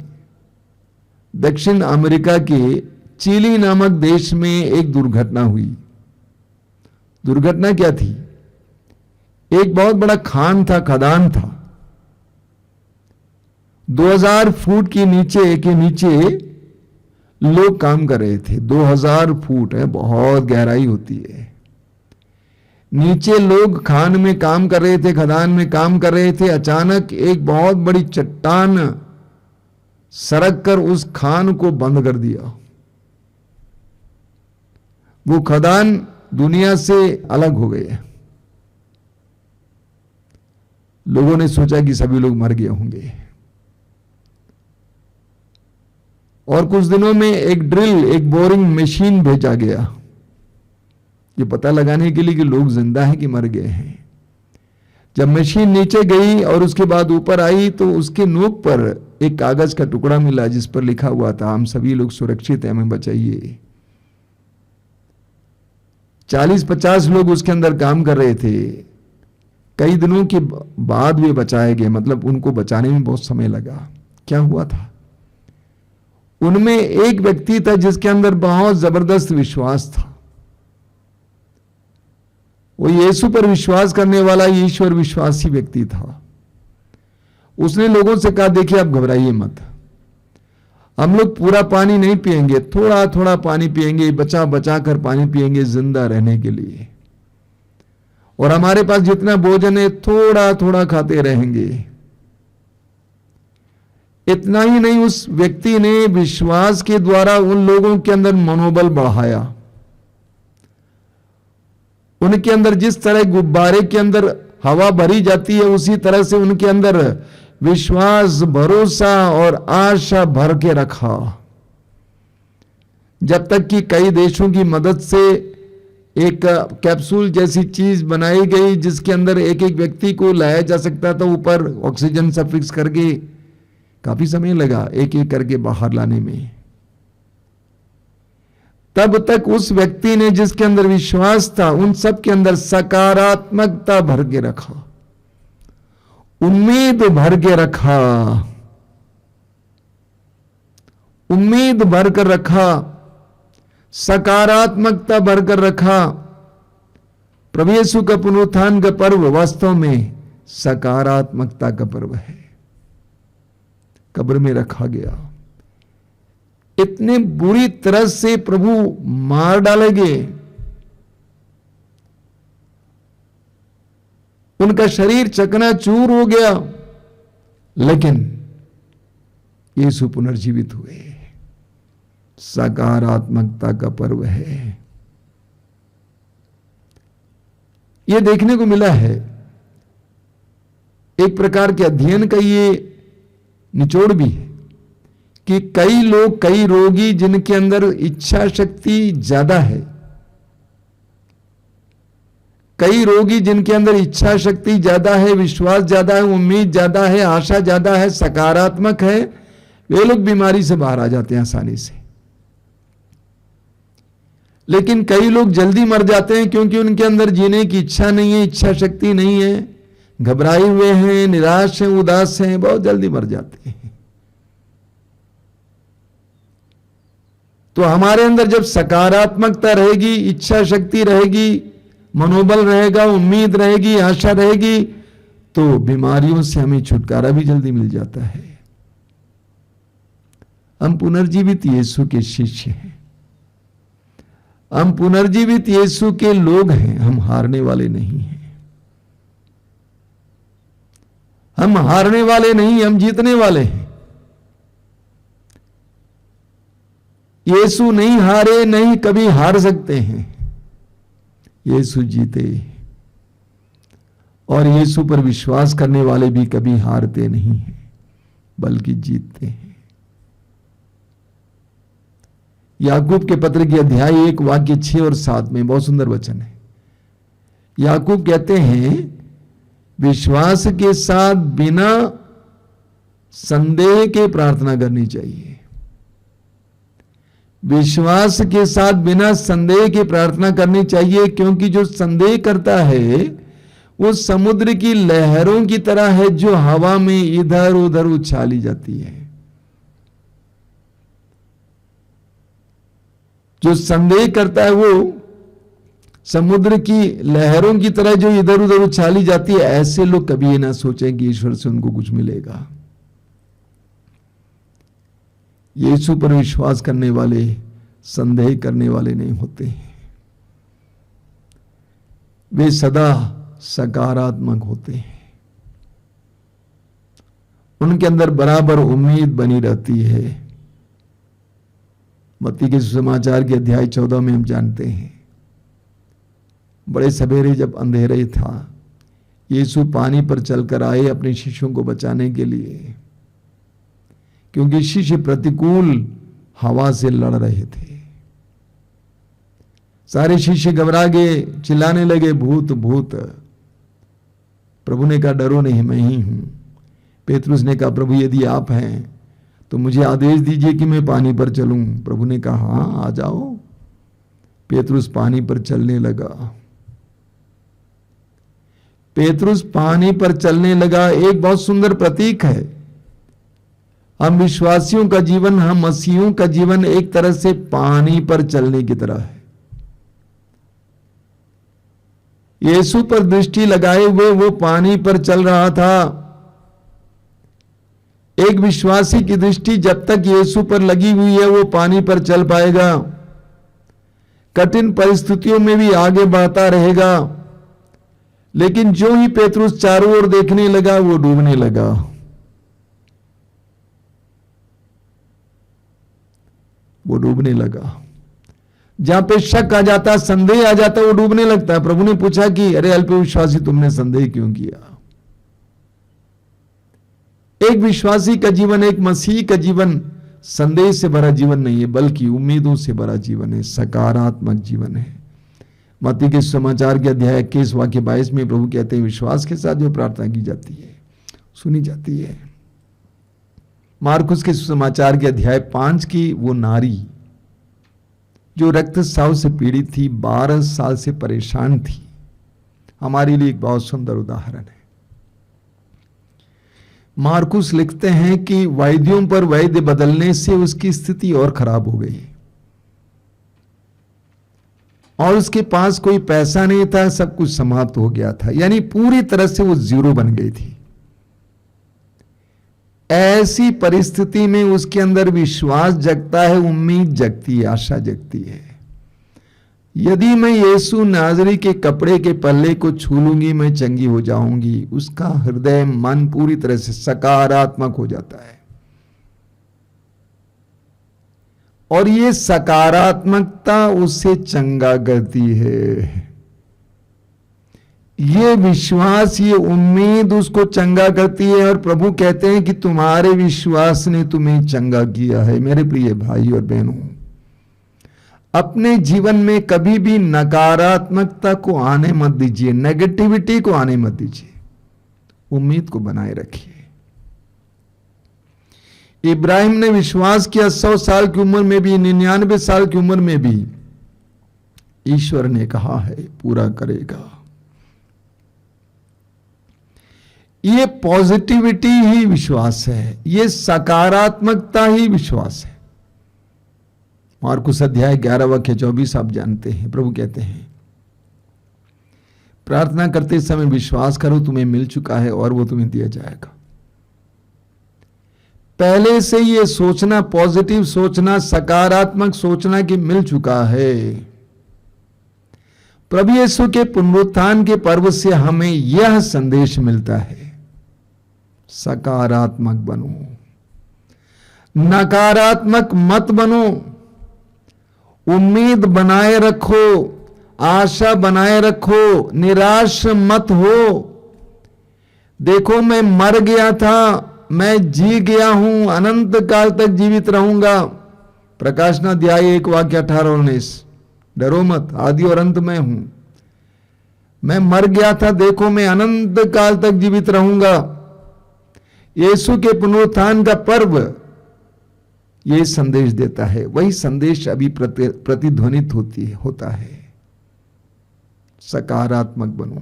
Speaker 3: दक्षिण अमेरिका के चिली नामक देश में एक दुर्घटना हुई। दुर्घटना क्या थी? एक बहुत बड़ा खान था, खदान था। 2000 फुट के नीचे लोग काम कर रहे थे। 2000 फुट है, बहुत गहराई होती है। नीचे लोग खान में काम कर रहे थे, खदान में काम कर रहे थे। अचानक एक बहुत बड़ी चट्टान सरक कर उस खान को बंद कर दिया। वो खदान दुनिया से अलग हो गए। लोगों ने सोचा कि सभी लोग मर गए होंगे। और कुछ दिनों में एक बोरिंग मशीन भेजा गया, ये पता लगाने के लिए कि लोग जिंदा हैं कि मर गए हैं। जब मशीन नीचे गई और उसके बाद ऊपर आई, तो उसके नोक पर एक कागज का टुकड़ा मिला जिस पर लिखा हुआ था, हम सभी लोग सुरक्षित हैं, हमें बचाइए। 40-50 लोग उसके अंदर काम कर रहे थे। कई दिनों के बाद वे बचाए गए, मतलब उनको बचाने में बहुत समय लगा। क्या हुआ था? उनमें एक व्यक्ति था जिसके अंदर बहुत जबरदस्त विश्वास था। वो यीशु पर विश्वास करने वाला ईश्वर विश्वासी व्यक्ति था। उसने लोगों से कहा, देखिए आप घबराइए मत, हम लोग पूरा पानी नहीं पिएंगे, थोड़ा थोड़ा पानी पिएंगे, बचा बचा कर पानी पिएंगे जिंदा रहने के लिए। और हमारे पास जितना भोजन है थोड़ा थोड़ा खाते रहेंगे। इतना ही नहीं, उस व्यक्ति ने विश्वास के द्वारा उन लोगों के अंदर मनोबल बढ़ाया। उनके अंदर जिस तरह गुब्बारे के अंदर हवा भरी जाती है, उसी तरह से उनके अंदर विश्वास, भरोसा और आशा भर के रखा। जब तक कि कई देशों की मदद से एक कैप्सूल जैसी चीज बनाई गई जिसके अंदर एक एक व्यक्ति को लाया जा सकता था ऊपर, ऑक्सीजन सब फिक्स करके। काफी समय लगा एक एक करके बाहर लाने में। तब तक उस व्यक्ति ने जिसके अंदर विश्वास था, उन सब के अंदर सकारात्मकता भर के रखा, उम्मीद भर के रखा, उम्मीद भर कर रखा, सकारात्मकता भर कर रखा। प्रभु यीशु का पुनरुत्थान का पर्व वास्तव में सकारात्मकता का पर्व है। कब्र में रखा गया, इतने बुरी तरह से प्रभु मार डाले गए, उनका शरीर चकनाचूर हो गया, लेकिन यीशु पुनर्जीवित हुए। सकारात्मकता का पर्व है। यह देखने को मिला है एक प्रकार के अध्ययन का ये निचोड़ भी है कि कई लोग, कई रोगी जिनके अंदर इच्छा शक्ति ज्यादा है, कई रोगी जिनके अंदर इच्छा शक्ति ज्यादा है, विश्वास ज्यादा है, उम्मीद ज्यादा है, आशा ज्यादा है, सकारात्मक है, वे लोग बीमारी से बाहर आ जाते हैं आसानी से। लेकिन कई लोग जल्दी मर जाते हैं क्योंकि उनके अंदर जीने की इच्छा नहीं है, इच्छा शक्ति नहीं है, घबराए हुए हैं, निराश हैं, उदास हैं, बहुत जल्दी मर जाते हैं। तो हमारे अंदर जब सकारात्मकता रहेगी, इच्छा शक्ति रहेगी, मनोबल रहेगा, उम्मीद रहेगी, आशा रहेगी, तो बीमारियों से हमें छुटकारा भी जल्दी मिल जाता है। हम पुनर्जीवित यीशु के शिष्य हैं, हम पुनर्जीवित यीशु के लोग हैं, हम हारने वाले नहीं हैं। हम हारने वाले नहीं, हम जीतने वाले हैं। यीशु नहीं हारे, नहीं कभी हार सकते हैं। यीशु जीते, और यीशु पर विश्वास करने वाले भी कभी हारते नहीं हैं, बल्कि जीतते हैं। याकूब के पत्र की अध्याय 1 वाक्य 6 और 7 में बहुत सुंदर वचन है। याकूब कहते हैं, विश्वास के साथ बिना संदेह के प्रार्थना करनी चाहिए। विश्वास के साथ बिना संदेह के प्रार्थना करनी चाहिए, क्योंकि जो संदेह करता है वो समुद्र की लहरों की तरह है जो हवा में इधर उधर उछाली जाती है। जो संदेह करता है वो समुद्र की लहरों की तरह जो इधर उधर उछाली जाती है। ऐसे लोग कभी ये ना सोचें कि ईश्वर से उनको कुछ मिलेगा। यीशु पर विश्वास करने वाले संदेह करने वाले नहीं होते, वे सदा सकारात्मक होते हैं। उनके अंदर बराबर उम्मीद बनी रहती है। मत्ती के सुसमाचार के अध्याय 14 में हम जानते हैं, बड़े सवेरे जब अंधेरे था, यीशु पानी पर चलकर आए अपने शिष्यों को बचाने के लिए, क्योंकि शिष्य प्रतिकूल हवा से लड़ रहे थे। सारे शिष्य घबरा गए, चिल्लाने लगे, भूत भूत। प्रभु ने कहा, डरो नहीं, मैं ही हूं। पेतरुस ने कहा, प्रभु यदि आप हैं तो मुझे आदेश दीजिए कि मैं पानी पर चलूं। प्रभु ने कहा, हां आ जाओ। पेतरुस पानी पर चलने लगा। पेतरुस पानी पर चलने लगा एक बहुत सुंदर प्रतीक है। हम विश्वासियों का जीवन, हम मसीहों का जीवन एक तरह से पानी पर चलने की तरह है। यीशु पर दृष्टि लगाए हुए वो पानी पर चल रहा था। एक विश्वासी की दृष्टि जब तक यीशु पर लगी हुई है वो पानी पर चल पाएगा, कठिन परिस्थितियों में भी आगे बढ़ता रहेगा। लेकिन जो ही पेतरुस चारों ओर देखने लगा वो डूबने लगा। वो डूबने लगा। जहां पे शक आ जाता, संदेह आ जाता, वो डूबने लगता है। प्रभु ने पूछा कि अरे अल्पविश्वासी, तुमने संदेह क्यों किया? एक विश्वासी का जीवन, एक मसीह का जीवन संदेह से भरा जीवन नहीं है, बल्कि उम्मीदों से भरा जीवन है, सकारात्मक जीवन है। मत्ती के समाचार के अध्याय 21 वाक्य 22 में प्रभु कहते हैं, विश्वास के साथ जो प्रार्थना की जाती है सुनी जाती है। मार्कुस के समाचार के अध्याय 5 की वो नारी जो रक्तस्राव से पीड़ित थी, 12 साल से परेशान थी, हमारे लिए एक बहुत सुंदर उदाहरण है। मार्कुस लिखते हैं कि वैद्यों पर वैद्य बदलने से उसकी स्थिति और खराब हो गई, और उसके पास कोई पैसा नहीं था, सब कुछ समाप्त हो गया था, यानी पूरी तरह से वो जीरो बन गई थी। ऐसी परिस्थिति में उसके अंदर विश्वास जगता है, उम्मीद जगती है, आशा जगती है। यदि मैं यीशु नाजरी के कपड़े के पल्ले को छू लूंगी, मैं चंगी हो जाऊंगी। उसका हृदय, मन पूरी तरह से सकारात्मक हो जाता है। और ये सकारात्मकता उससे चंगा करती है। ये विश्वास, ये उम्मीद उसको चंगा करती है। और प्रभु कहते हैं कि तुम्हारे विश्वास ने तुम्हें चंगा किया है। मेरे प्रिय भाई और बहनों, अपने जीवन में कभी भी नकारात्मकता को आने मत दीजिए, नेगेटिविटी को आने मत दीजिए, उम्मीद को बनाए रखिए। इब्राहिम ने विश्वास किया 100 साल की उम्र में भी, 99 साल की उम्र में भी ईश्वर ने कहा है पूरा करेगा। ये पॉजिटिविटी ही विश्वास है, ये सकारात्मकता ही विश्वास है। मार्कुस अध्याय 11 वाक्य 24 आप जानते हैं। प्रभु कहते हैं प्रार्थना करते समय विश्वास करो तुम्हें मिल चुका है और वो तुम्हें दिया जाएगा। पहले से ये सोचना, पॉजिटिव सोचना, सकारात्मक सोचना कि मिल चुका है। प्रभु यीशु के पुनरुत्थान के पर्व से हमें यह संदेश मिलता है, सकारात्मक बनो, नकारात्मक मत बनो। उम्मीद बनाए रखो, आशा बनाए रखो, निराश मत हो। देखो मैं मर गया था, मैं जी गया हूं, अनंत काल तक जीवित रहूंगा। प्रकाशना अध्याय 1 वाक्य 18-19। डरो मत, आदि और अंत में हूं। मैं मर गया था, देखो मैं अनंत काल तक जीवित रहूंगा। यीशु के पुनरुत्थान का पर्व यह संदेश देता है। वही संदेश अभी प्रतिध्वनित होता है। सकारात्मक बनो,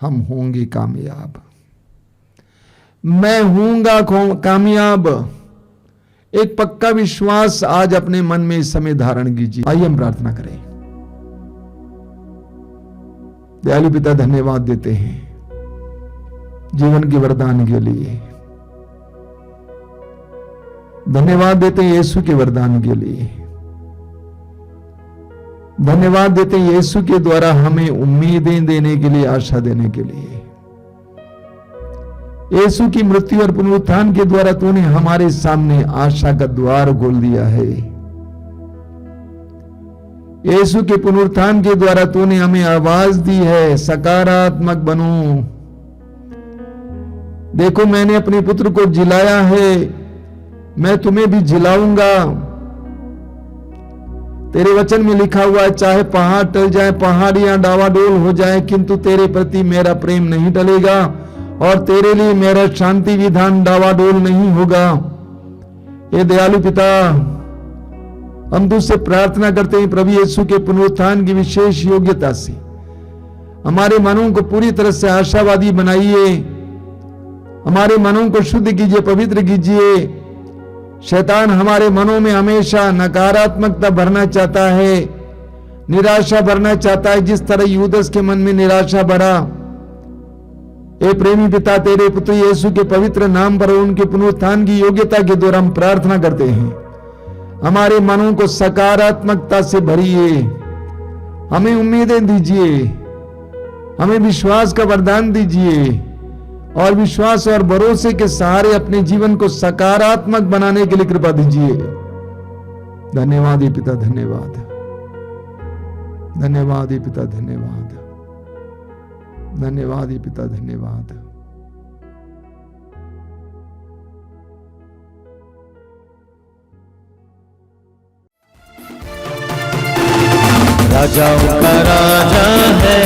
Speaker 3: हम होंगे कामयाब, मैं हूंगा कामयाब। एक पक्का विश्वास आज अपने मन में इस समय धारण कीजिए। आइए हम प्रार्थना करें। दयालु पिता, धन्यवाद देते हैं जीवन के वरदान के लिए, धन्यवाद देते हैं यीशु के वरदान के लिए, धन्यवाद देते हैं यीशु के द्वारा हमें उम्मीदें देने के लिए, आशा देने के लिए। यीशु की मृत्यु और पुनरुत्थान के द्वारा तूने हमारे सामने आशा का द्वार खोल दिया है। यीशु के पुनरुत्थान के द्वारा तूने हमें आवाज दी है, सकारात्मक बनो। देखो मैंने अपने पुत्र को जिलाया है, मैं तुम्हें भी जिलाऊंगा। तेरे वचन में लिखा हुआ है चाहे पहाड़ टल जाए, पहाड़ियां डावाडोल हो जाए, किंतु तेरे प्रति मेरा प्रेम नहीं टलेगा और तेरे लिए मेरा शांति विधान डावाडोल नहीं होगा। ये दयालु पिता, हम तुझसे प्रार्थना करते हैं प्रभु यीशु के पुनरुत्थान की विशेष योग्यता से हमारे मनों को पूरी तरह से आशावादी बनाइए, हमारे मनों को शुद्ध कीजिए, पवित्र कीजिए। शैतान हमारे मनों में हमेशा नकारात्मकता भरना चाहता है, निराशा भरना चाहता है, जिस तरह यूदस के मन में निराशा भरा। ए प्रेमी पिता, तेरे पुत्र यीशु के पवित्र नाम पर उनके पुनरुत्थान की योग्यता के द्वारा हम प्रार्थना करते हैं, हमारे मनों को सकारात्मकता से भरिए, हमें उम्मीदें दीजिए, हमें विश्वास का वरदान दीजिए और विश्वास और भरोसे के सहारे अपने जीवन को सकारात्मक बनाने के लिए कृपा दीजिए। धन्यवाद हे पिता, धन्यवाद, धन्यवाद हे पिता, धन्यवाद, धन्यवाद हे पिता, धन्यवाद।
Speaker 4: राजाओं का राजा है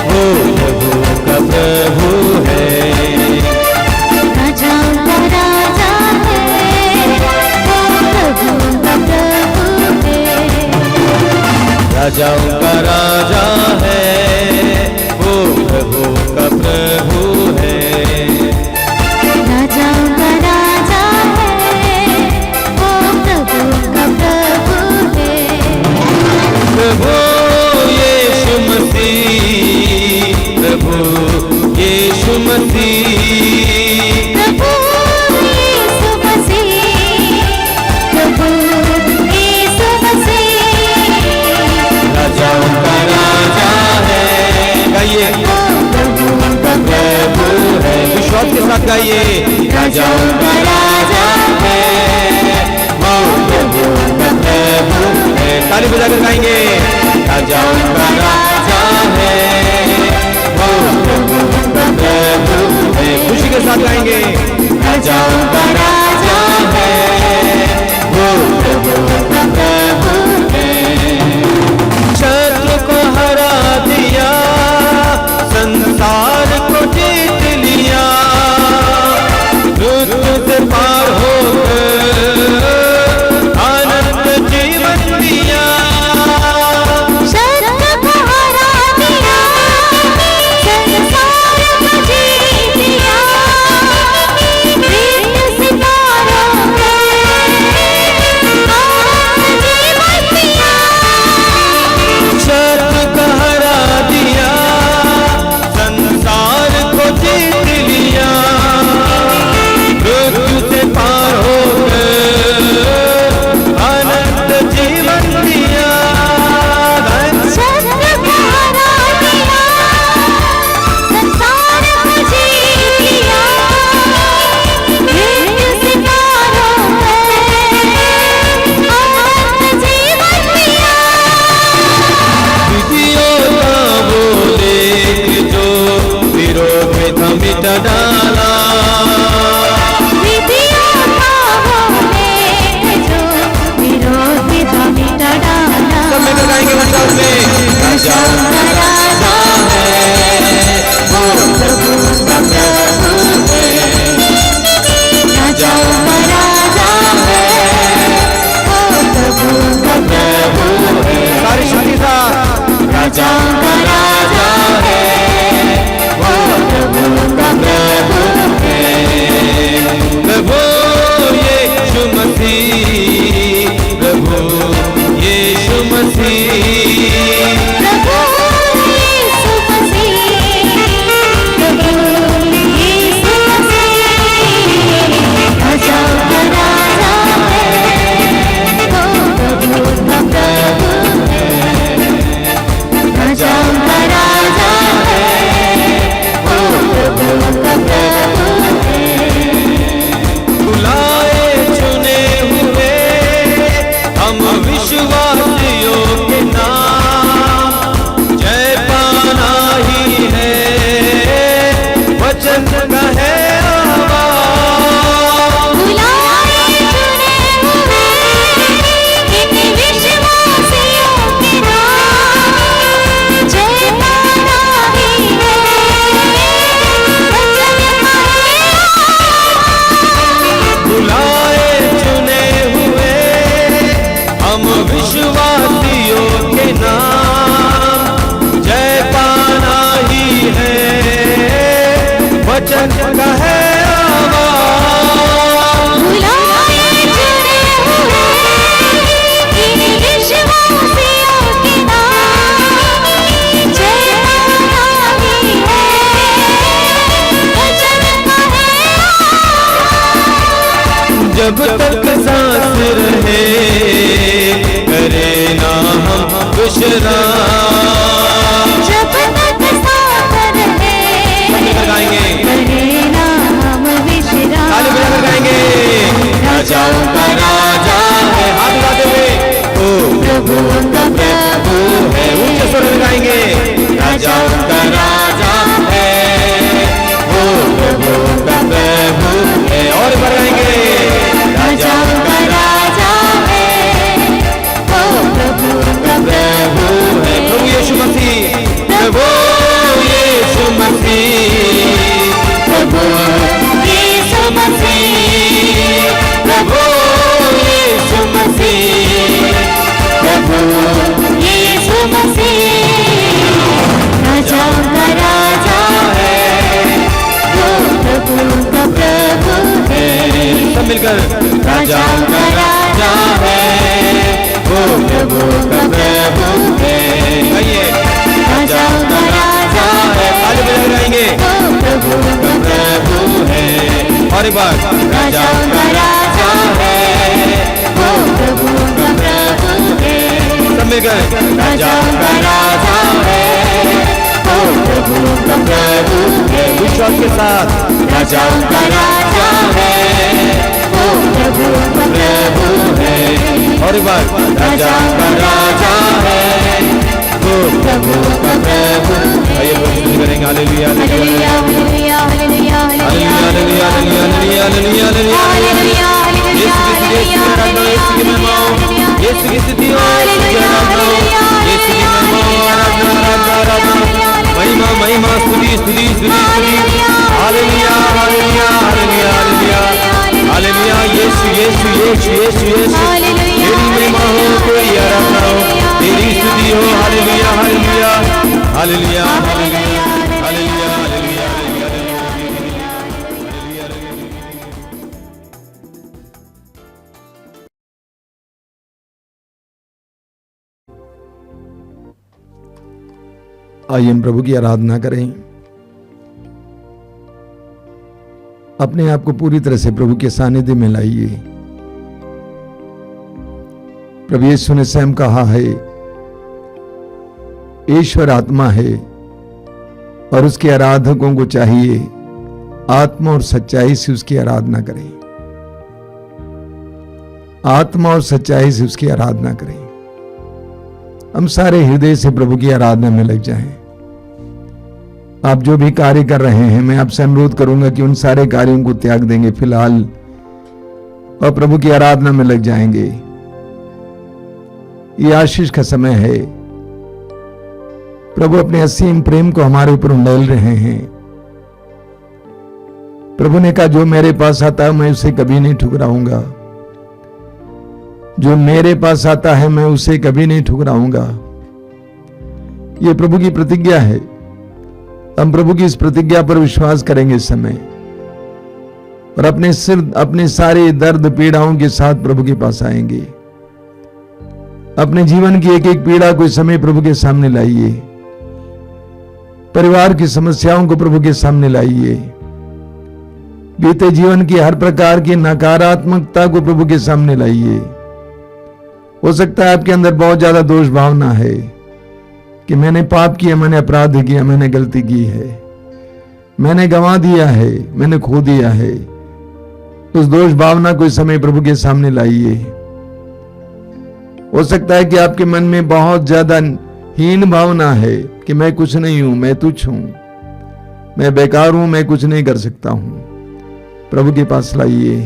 Speaker 4: वो, प्रभु का प्रभु है।
Speaker 5: राजाओं का राजा है वो, प्रभु का प्रभु है।
Speaker 4: राजाओं का राजा है वो, प्रभु का प्रभु है।
Speaker 5: राजाओं का राजा है वो, प्रभु का प्रभु है।
Speaker 4: प्रभु यीशु मसीह, प्रभु यीशु मसीह,
Speaker 5: प्रभु यीशु मसीह, प्रभु यीशु मसीह।
Speaker 4: राजाओं का राजा है, गाइए,
Speaker 5: प्रभु का
Speaker 4: प्रभु है। विश्वास के साथ गाइए, राजाओं का राजा है वो, प्रभु का प्रभु है। ताली बजाकर गाएंगे, राजाओं का राजा है वचन का है आवाज।
Speaker 5: बुलाए जुड़े हुए इन विश्वासियों के नाम, जय माता दी है, वचन का है आवाज।
Speaker 4: जब तक सांस रहे करे ना हम विश्राम।
Speaker 5: जब तक साथ रहे
Speaker 4: मिलकर गाएंगे,
Speaker 5: करे ना हम विश्राम।
Speaker 4: ताली बजाकर गाएंगे। राजाओं का राजा है, हाथ उठाते हुए ओ
Speaker 5: प्रभु का प्रभु
Speaker 4: है, ऊंचे स्वर में गाएंगे। राजाओं का राजा है, ओ प्रभु का प्रभु है, और एक बार गाएंगे।
Speaker 5: राजाओं का राजा है, ओ प्रभु का प्रभु है।
Speaker 4: प्रभु यीशु मसीह, प्रभु यीशु मसीह,
Speaker 5: प्रभु यीशु मसीह,
Speaker 4: प्रभु यीशु मसीह,
Speaker 5: प्रभु यीशु मसीह। राजाओं का राजा है, ओ प्रभु का प्रभु है।
Speaker 4: सब मिलकर। राजाओं का राजा है, वो प्रभु का प्रभु है। गाइए। राजाओं का राजा है, ताली बजाकर गाएंगे।
Speaker 5: ओ प्रभु का
Speaker 4: प्रभु है, और एक बार।
Speaker 5: राजाओं का राजा है, ओ प्रभु का प्रभु है।
Speaker 4: सब मिलकर।
Speaker 5: राजाओं का राजा है, ओ प्रभु का प्रभु है।
Speaker 4: विश्वास के साथ।
Speaker 5: राजाओं का राजा है, ओ प्रभु का प्रभु है।
Speaker 4: और एक बार।
Speaker 5: राजाओं का राजा है,
Speaker 4: वो प्रभु का प्रभु। आइए प्रस्तुति करेंगे। Hallelujah hallelujah
Speaker 5: hallelujah hallelujah
Speaker 4: hallelujah hallelujah hallelujah hallelujah hallelujah.
Speaker 5: Hallelujah
Speaker 4: Yeshu की स्तुति, यीशु की आराधना, यीशु की महिमा हो। यीशु की स्तुति हो, यीशु की आराधना हो। यीशु की महिमा हो, आराधना आराधना आराधना। महिमा महिमा, स्तुति स्तुति स्तुति स्तुति। Hallelujah hallelujah hallelujah hallelujah hallelujah. Yeshu Yeshu Yeshu Yeshu Yeshu. तेरी महिमा हो, तेरी आराधना हो, तेरी स्तुति हो। Hallelujah hallelujah hallelujah hallelujah hallelujah hallelujah.
Speaker 3: आइए हम प्रभु की आराधना करें। अपने आप को पूरी तरह से प्रभु के सानिध्य में लाइए। प्रभु यीशु ने स्वयं कहा है, ईश्वर आत्मा है और उसके आराधकों को चाहिए आत्मा और सच्चाई से उसकी आराधना करें। आत्मा और सच्चाई से उसकी आराधना करें। हम सारे हृदय से प्रभु की आराधना में लग जाएं। आप जो भी कार्य कर रहे हैं, मैं आपसे अनुरोध करूंगा कि उन सारे कार्यों को त्याग देंगे फिलहाल और प्रभु की आराधना में लग जाएंगे। ये आशीष का समय है। प्रभु अपने असीम प्रेम को हमारे ऊपर उंडेल रहे हैं। प्रभु ने कहा, जो मेरे पास आता है मैं उसे कभी नहीं ठुकराऊंगा। जो मेरे पास आता है मैं उसे कभी नहीं ठुकराऊंगा। यह प्रभु की प्रतिज्ञा है। हम प्रभु की इस प्रतिज्ञा पर विश्वास करेंगे इस समय और अपने सारे दर्द पीड़ाओं के साथ प्रभु के पास आएंगे। अपने जीवन की एक एक पीड़ा को इस समय प्रभु के सामने लाइए। परिवार की समस्याओं को प्रभु के सामने लाइए। बीते जीवन की हर प्रकार की नकारात्मकता को प्रभु के सामने लाइए। हो सकता है आपके अंदर बहुत ज्यादा दोष भावना है कि मैंने पाप किया, मैंने अपराध किया, मैंने गलती की है, मैंने गंवा दिया है, मैंने खो दिया है। उस दोष भावना को इस समय प्रभु के सामने लाइए। हो सकता है कि आपके मन में बहुत ज्यादा हीन भावना है कि मैं कुछ नहीं हूं, मैं तुच्छ हूं, मैं बेकार हूं, मैं कुछ नहीं कर सकता हूं। प्रभु के पास लाइए।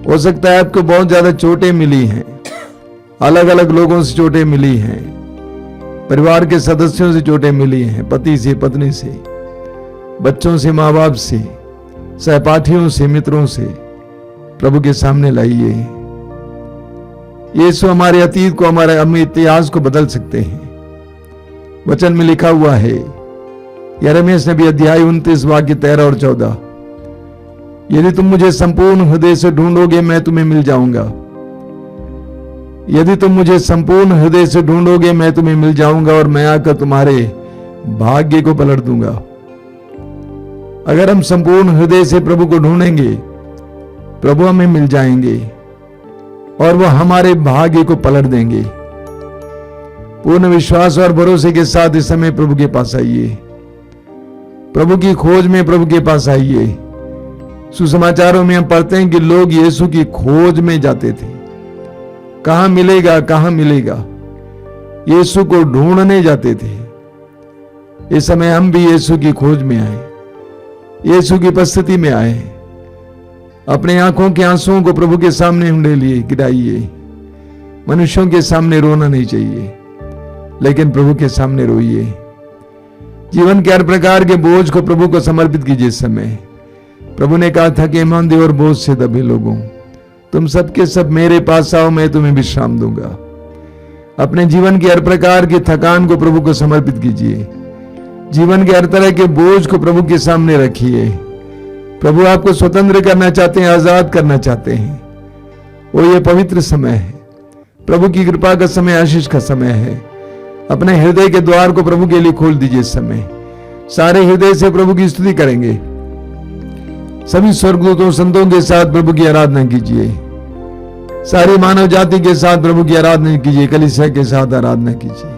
Speaker 3: हो सकता है आपको बहुत ज्यादा चोटें मिली हैं, अलग अलग लोगों से चोटें मिली हैं, परिवार के सदस्यों से चोटें मिली हैं, पति से, पत्नी से, बच्चों से, माँ बाप से, सहपाठियों से, मित्रों से। प्रभु के सामने लाइए। यीशु हमारे अतीत को, हमारे इतिहास को बदल सकते हैं। वचन में लिखा हुआ है, यिर्मयाह नबी अध्याय 29 वाक्य 13 और 14। यदि तुम मुझे संपूर्ण हृदय से ढूंढोगे मैं तुम्हें मिल जाऊंगा। यदि तुम मुझे संपूर्ण हृदय से ढूंढोगे मैं तुम्हें मिल जाऊंगा और मैं आकर तुम्हारे भाग्य को पलट दूंगा। अगर हम संपूर्ण हृदय से प्रभु को ढूंढेंगे, प्रभु हमें मिल जाएंगे और वह हमारे भाग्य को पलट देंगे। पूर्ण विश्वास और भरोसे के साथ इस समय प्रभु के पास आइए। प्रभु की खोज में प्रभु के पास आइए। सुसमाचारों में हम पढ़ते हैं कि लोग यीशु की खोज में जाते थे। कहां मिलेगा, कहां मिलेगा, यीशु को ढूंढने जाते थे। इस समय हम भी यीशु की खोज में आए, यीशु की उपस्थिति में आए। अपने आंखों के आंसुओं को प्रभु के सामने गिराइए गिराइए। मनुष्यों के सामने रोना नहीं चाहिए, लेकिन प्रभु के सामने रोइए। जीवन के हर प्रकार के बोझ को प्रभु को समर्पित कीजिए। इस समय प्रभु ने कहा था कि ईमानदार और बोझ से दबे लोगों, तुम सबके सब मेरे पास आओ, मैं तुम्हें विश्राम दूंगा। अपने जीवन की हर प्रकार की थकान को प्रभु को समर्पित कीजिए। जीवन के हर तरह के बोझ को प्रभु के सामने रखिए। प्रभु आपको स्वतंत्र करना चाहते हैं, आजाद करना चाहते हैं। वो ये पवित्र समय है, प्रभु की कृपा का समय, आशीष का समय है। अपने हृदय के द्वार को प्रभु के लिए खोल दीजिए। इस समय सारे हृदय से प्रभु की स्तुति करेंगे। सभी स्वर्गदूतों संतों के साथ प्रभु की आराधना कीजिए। सारी मानव जाति के साथ प्रभु की आराधना कीजिए। कलीसिया के साथ आराधना कीजिए।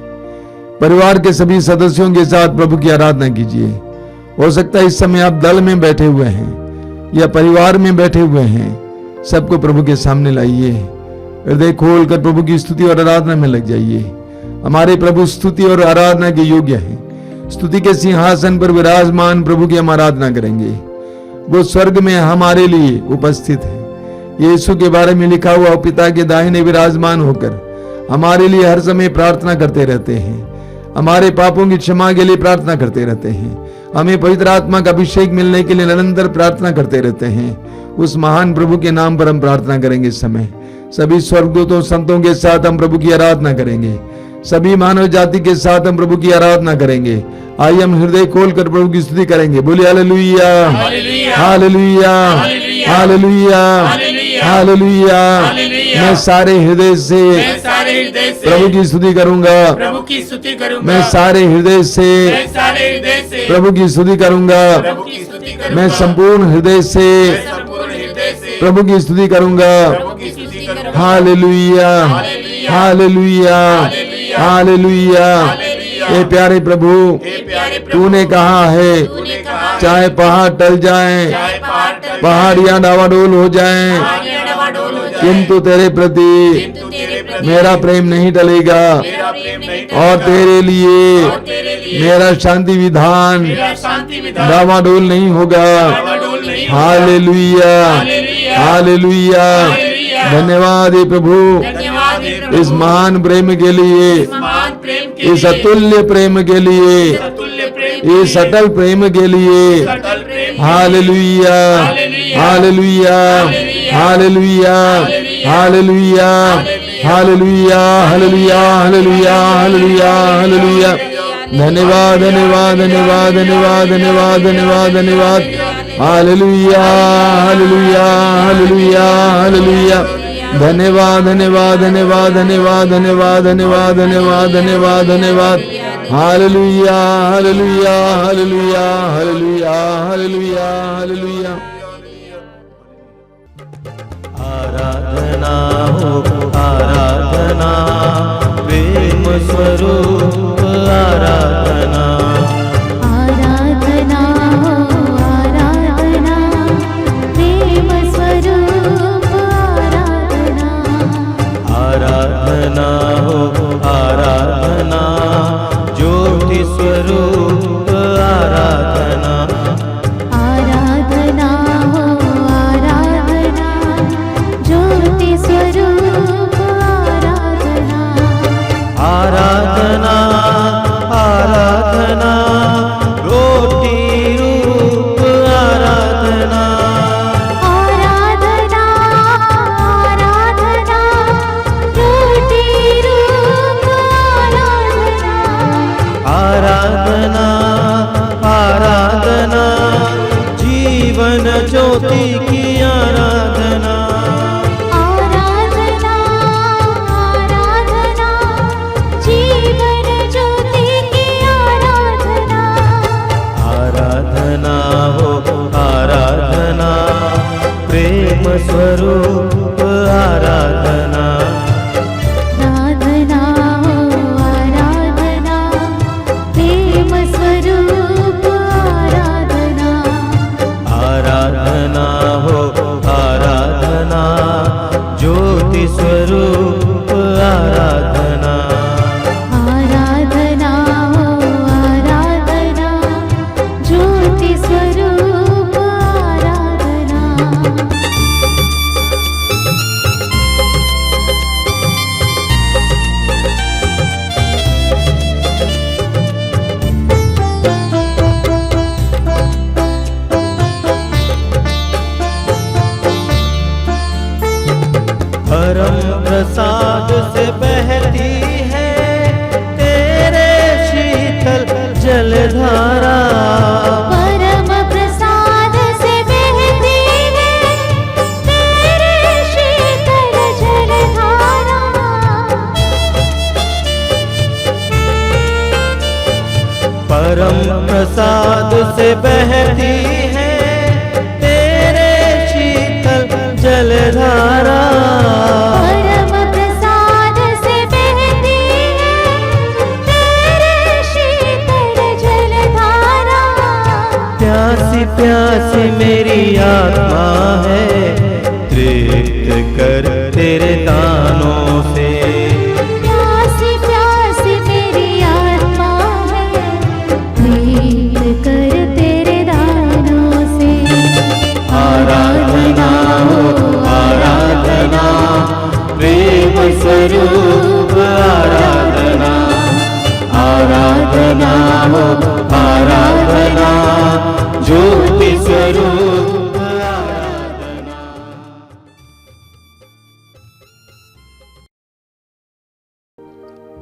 Speaker 3: परिवार के सभी सदस्यों के साथ प्रभु की आराधना कीजिए। हो सकता है इस समय आप दल में बैठे हुए हैं या परिवार में बैठे हुए हैं, सबको प्रभु के सामने लाइए। हृदय खोलकर प्रभु की स्तुति और आराधना में लग जाइए। हमारे प्रभु स्तुति और आराधना के योग्य हैं। स्तुति के सिंहासन पर विराजमान प्रभु की हम आराधना करेंगे। वो स्वर्ग में हमारे लिए उपस्थित है। यीशु के बारे में लिखा हुआ, पिता के दाहिने विराजमान होकर हमारे लिए हर समय प्रार्थना करते रहते हैं। हमारे पापों की क्षमा के लिए प्रार्थना करते रहते हैं। हमें पवित्र आत्मा का अभिषेक मिलने के लिए निरंतर प्रार्थना करते रहते हैं। उस महान प्रभु के नाम पर हम प्रार्थना करेंगे। इस समय सभी स्वर्गदूतों संतों के साथ हम प्रभु की आराधना करेंगे। सभी मानव जाति के साथ हम प्रभु की आराधना करेंगे। आइए हम हृदय खोलकर प्रभु की स्तुति करेंगे। बोलिए हालेलुया, हालेलुया, हालेलुया, हालेलुया। मैं सारे हृदय से प्रभु की स्तुति करूंगा।
Speaker 2: प्रभु की स्तुति करूंगा।
Speaker 3: मैं सारे हृदय से
Speaker 2: सारे हृदय से
Speaker 3: प्रभु की स्तुति करूंगा।
Speaker 2: प्रभु की स्तुति करूंगा।
Speaker 3: मैं संपूर्ण हृदय से
Speaker 2: संपूर्ण हृदय से
Speaker 3: प्रभु की स्तुति करूंगा।
Speaker 2: प्रभु की स्तुति करूंगा।
Speaker 3: Hallelujah, hallelujah, hallelujah. ये प्यारे प्रभु, तूने कहा है चाहे पहाड़ टल जाएं, पहाड़ियां डावाडोल हो जाएं, किंतु तेरे प्रति मेरा प्रेम नहीं टलेगा और तेरे लिए मेरा शांति विधान डावाडोल नहीं होगा। Hallelujah, hallelujah. धन्यवाद हे प्रभु इस महान प्रेम के लिए, इस अतुल्य प्रेम के लिए, इस अटल प्रेम के लिए। Hallelujah, hallelujah, hallelujah, hallelujah, hallelujah, hallelujah, hallelujah, hallelujah, hallelujah. धन्यवाद, धन्यवाद, धन्यवाद, धन्यवाद, धन्यवाद, धन्यवाद, धन्यवाद। Hallelujah, hallelujah, hallelujah, hallelujah. धन्यवाद, धन्यवाद, धन्यवाद, धन्यवाद, धन्यवाद, धन्यवाद, धन्यवाद, धन्यवाद, धन्यवाद। Hallelujah, hallelujah, hallelujah, hallelujah, hallelujah, hallelujah.
Speaker 4: आराधना हो आराधना, प्रेम स्वरूप आराधना।
Speaker 5: आराधना हो आराधना, प्रेम स्वरूप आराधना।
Speaker 4: आराधना हो आराधना, ज्योति स्वरूप आराधना।
Speaker 5: आराधना
Speaker 4: प्रसाद से बहती है तेरे शीतल जलधारा।
Speaker 5: परम प्रसाद से बहती है तेरे शीतल जलधारा।
Speaker 4: प्यासी प्यासी मेरी आत्मा है, तृप्त कर तेरे दानों से।
Speaker 5: प्यासी प्यासी मेरी आत्मा है, प्रीत कर तेरे दानों से।
Speaker 4: आराधना हो आराधना, प्रेम स्वरूप आराधना। आराधना हो आराधना, ज्योति स्वरूप आराधना।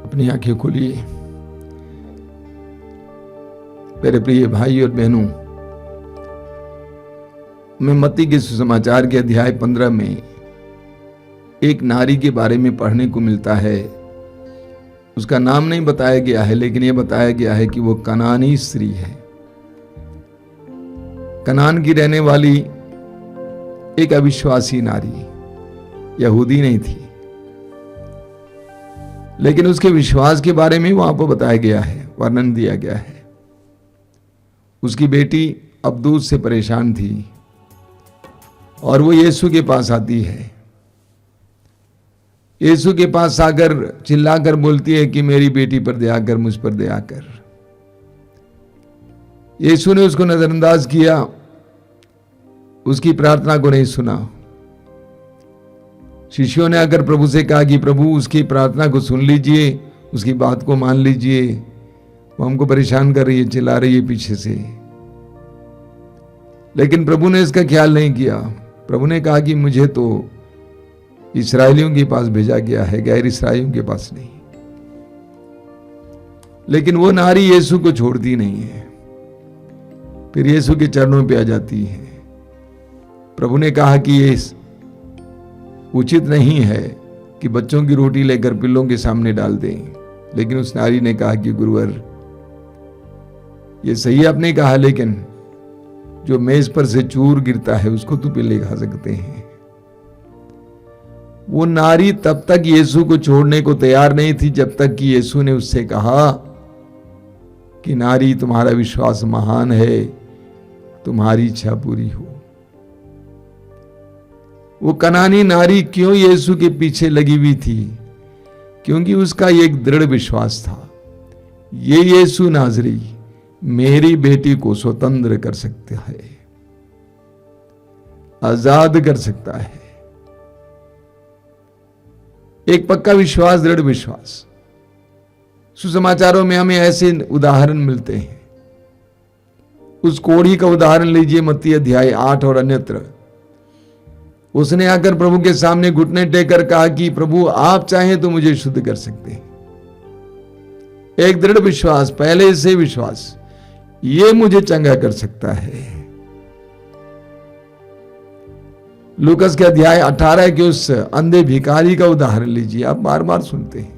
Speaker 3: अपनी आंखें खोलिए। मेरे प्रिय भाई और बहनों, मैं मत्ती के सुसमाचार के अध्याय 15 में एक नारी के बारे में पढ़ने को मिलता है। उसका नाम नहीं बताया गया है, लेकिन यह बताया गया है कि वो कनानी स्त्री है। कनान की रहने वाली एक अविश्वासी नारी, यहूदी नहीं थी, लेकिन उसके विश्वास के बारे में वहां पर बताया गया है, वर्णन दिया गया है। उसकी बेटी अबदूत से परेशान थी और वो यीशु के पास आती है। यीशु के पास आकर चिल्लाकर बोलती है कि मेरी बेटी पर दया कर, मुझ पर दया कर। यीशु ने उसको नजरअंदाज किया, उसकी प्रार्थना को नहीं सुना। शिष्यों ने आकर प्रभु से कहा कि प्रभु उसकी प्रार्थना को सुन लीजिए, उसकी बात को मान लीजिए, वो हमको परेशान कर रही है, चिल्ला रही है पीछे से। लेकिन प्रभु ने इसका ख्याल नहीं किया। प्रभु ने कहा कि मुझे तो इस्राएलियों के पास भेजा गया है, गैर इस्राएलियों के पास नहीं। लेकिन वो नारी यीशु को छोड़ती नहीं है, फिर यीशु के चरणों पे आ जाती है। प्रभु ने कहा कि ये उचित नहीं है कि बच्चों की रोटी लेकर पिल्लों के सामने डाल दें, लेकिन उस नारी ने कहा कि गुरुवर, ये सही आपने कहा, लेकिन जो मेज पर से चूर गिरता है उसको तो पिल्ले खा सकते हैं। वो नारी तब तक यीशु को छोड़ने को तैयार नहीं थी जब तक कि यीशु ने उससे कहा कि नारी, तुम्हारा विश्वास महान है, तुम्हारी इच्छा पूरी हो। वो कनानी नारी क्यों यीशु के पीछे लगी हुई थी? क्योंकि उसका एक दृढ़ विश्वास था, ये यीशु नाजरी मेरी बेटी को स्वतंत्र कर सकता है, आजाद कर सकता है। एक पक्का विश्वास, दृढ़ विश्वास। सुसमाचारों में हमें ऐसे उदाहरण मिलते हैं। उस कोढ़ी का उदाहरण लीजिए, मत्ती अध्याय 8 और अन्यत्र। उसने आकर प्रभु के सामने घुटने टेकर कहा कि प्रभु आप चाहें तो मुझे शुद्ध कर सकते हैं। एक दृढ़ विश्वास, पहले से विश्वास, ये मुझे चंगा कर सकता है। लूकस के अध्याय 18 के उस अंधे भिखारी का उदाहरण लीजिए, आप बार बार सुनते हैं।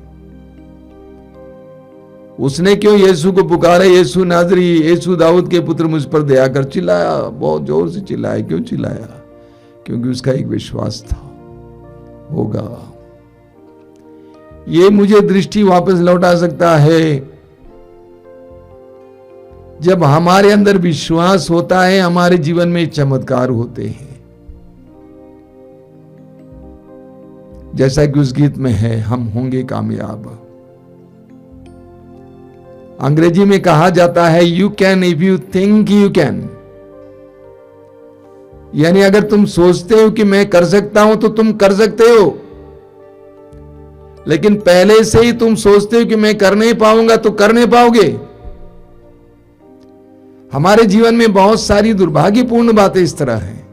Speaker 3: उसने क्यों यीशु को पुकारा, यीशु नाजरी, यीशु दाऊद के पुत्र, मुझ पर दया कर, चिल्लाया, बहुत जोर से चिल्लाया। क्यों चिल्लाया? क्योंकि उसका एक विश्वास था, होगा, ये मुझे दृष्टि वापस लौटा सकता है। जब हमारे अंदर विश्वास होता है, हमारे जीवन में चमत्कार होते हैं। जैसा कि उस गीत में है, हम होंगे कामयाब। अंग्रेजी में कहा जाता है, you can if you think you can. यानी अगर तुम सोचते हो कि मैं कर सकता हूं तो तुम कर सकते हो, लेकिन पहले से ही तुम सोचते हो कि मैं कर नहीं पाऊंगा तो कर नहीं पाओगे। हमारे जीवन में बहुत सारी दुर्भाग्यपूर्ण बातें इस तरह हैं।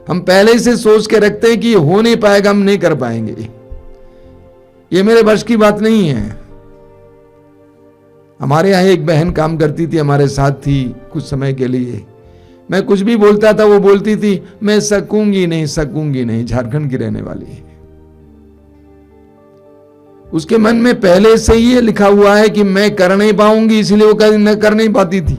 Speaker 3: हम पहले से सोच के रखते हैं कि ये हो नहीं पाएगा, हम नहीं कर पाएंगे, ये मेरे बस की बात नहीं है। हमारे यहां एक बहन काम करती थी, हमारे साथ थी कुछ समय के लिए। मैं कुछ भी बोलता था, वो बोलती थी मैं सकूंगी नहीं, सकूंगी नहीं। झारखंड की रहने वाली है। उसके मन में पहले से ही ये लिखा हुआ है कि मैं कर नहीं पाऊंगी, इसलिए वो कर नहीं पाती थी।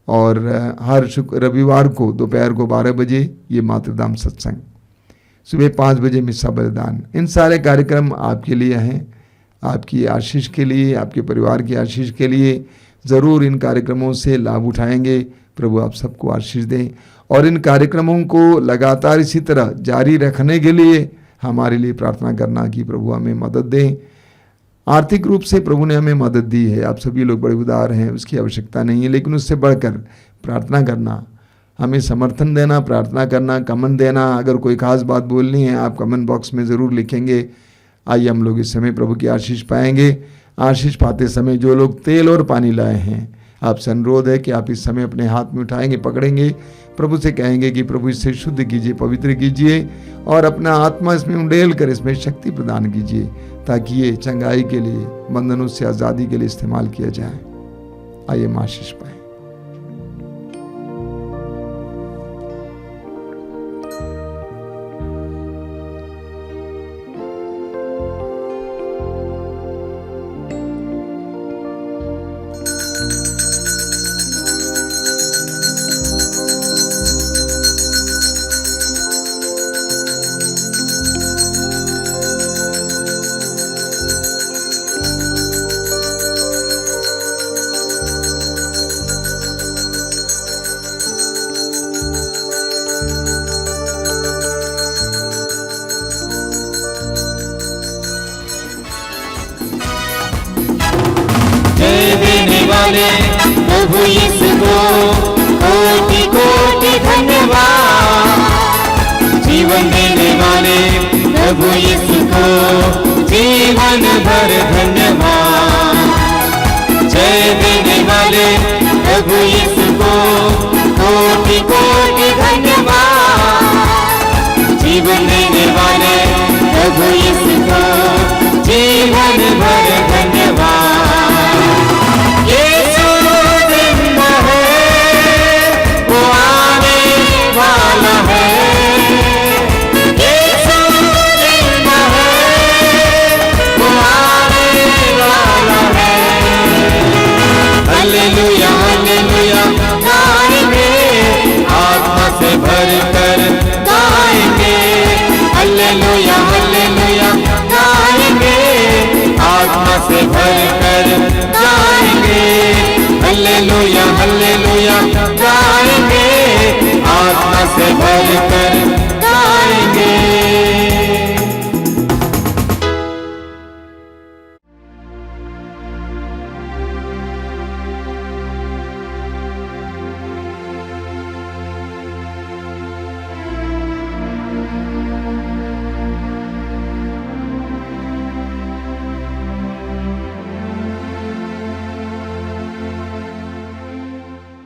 Speaker 3: और हर रविवार को दोपहर को 12 बजे ये मातृधाम सत्संग, सुबह 5 बजे मिस्सा बलिदान। इन सारे कार्यक्रम आपके लिए हैं, आपकी आशीष के लिए, आपके परिवार की आशीष के लिए। ज़रूर इन कार्यक्रमों से लाभ उठाएंगे। प्रभु आप सबको आशीष दें और इन कार्यक्रमों को लगातार इसी तरह जारी रखने के लिए हमारे लिए प्रार्थना करना कि प्रभु हमें मदद दें। आर्थिक रूप से प्रभु ने हमें मदद दी है, आप सभी लोग बड़े उदार हैं, उसकी आवश्यकता नहीं है, लेकिन उससे बढ़कर प्रार्थना करना, हमें समर्थन देना, प्रार्थना करना, कमेंट देना। अगर कोई खास बात बोलनी है आप कमेंट बॉक्स में ज़रूर लिखेंगे। आइए हम लोग इस समय प्रभु की आशीष पाएंगे। आशीष पाते समय जो लोग तेल और पानी लाए हैं, आपसे अनुरोध है कि आप इस समय अपने हाथ में उठाएंगे, पकड़ेंगे, प्रभु से कहेंगे कि प्रभु इसे शुद्ध कीजिए, पवित्र कीजिए और अपना आत्मा इसमें उंडेल कर इसमें शक्ति प्रदान कीजिए, ताकि ये चंगाई के लिए, बंधनों से आज़ादी के लिए इस्तेमाल किया जाए। आइए हम आशीष पाएं।
Speaker 4: प्रभु यीशु को कोटि कोटि धन्यवाद। जीवन देने वाले प्रभु यीशु को जीवन भर धन्यवाद। जय देने वाले प्रभु यीशु को कोटि कोटि धन्यवाद। जीवन देने वाले प्रभु यीशु को जीवन भर धन्यवाद। हालेलुया हालेलुया गाएंगे, आत्मा से भर कर गाएंगे। हालेलुया हालेलुया गाएंगे, आत्मा से भर कर गाएंगे। हालेलुया हालेलुया गाएंगे, आत्मा से भर कर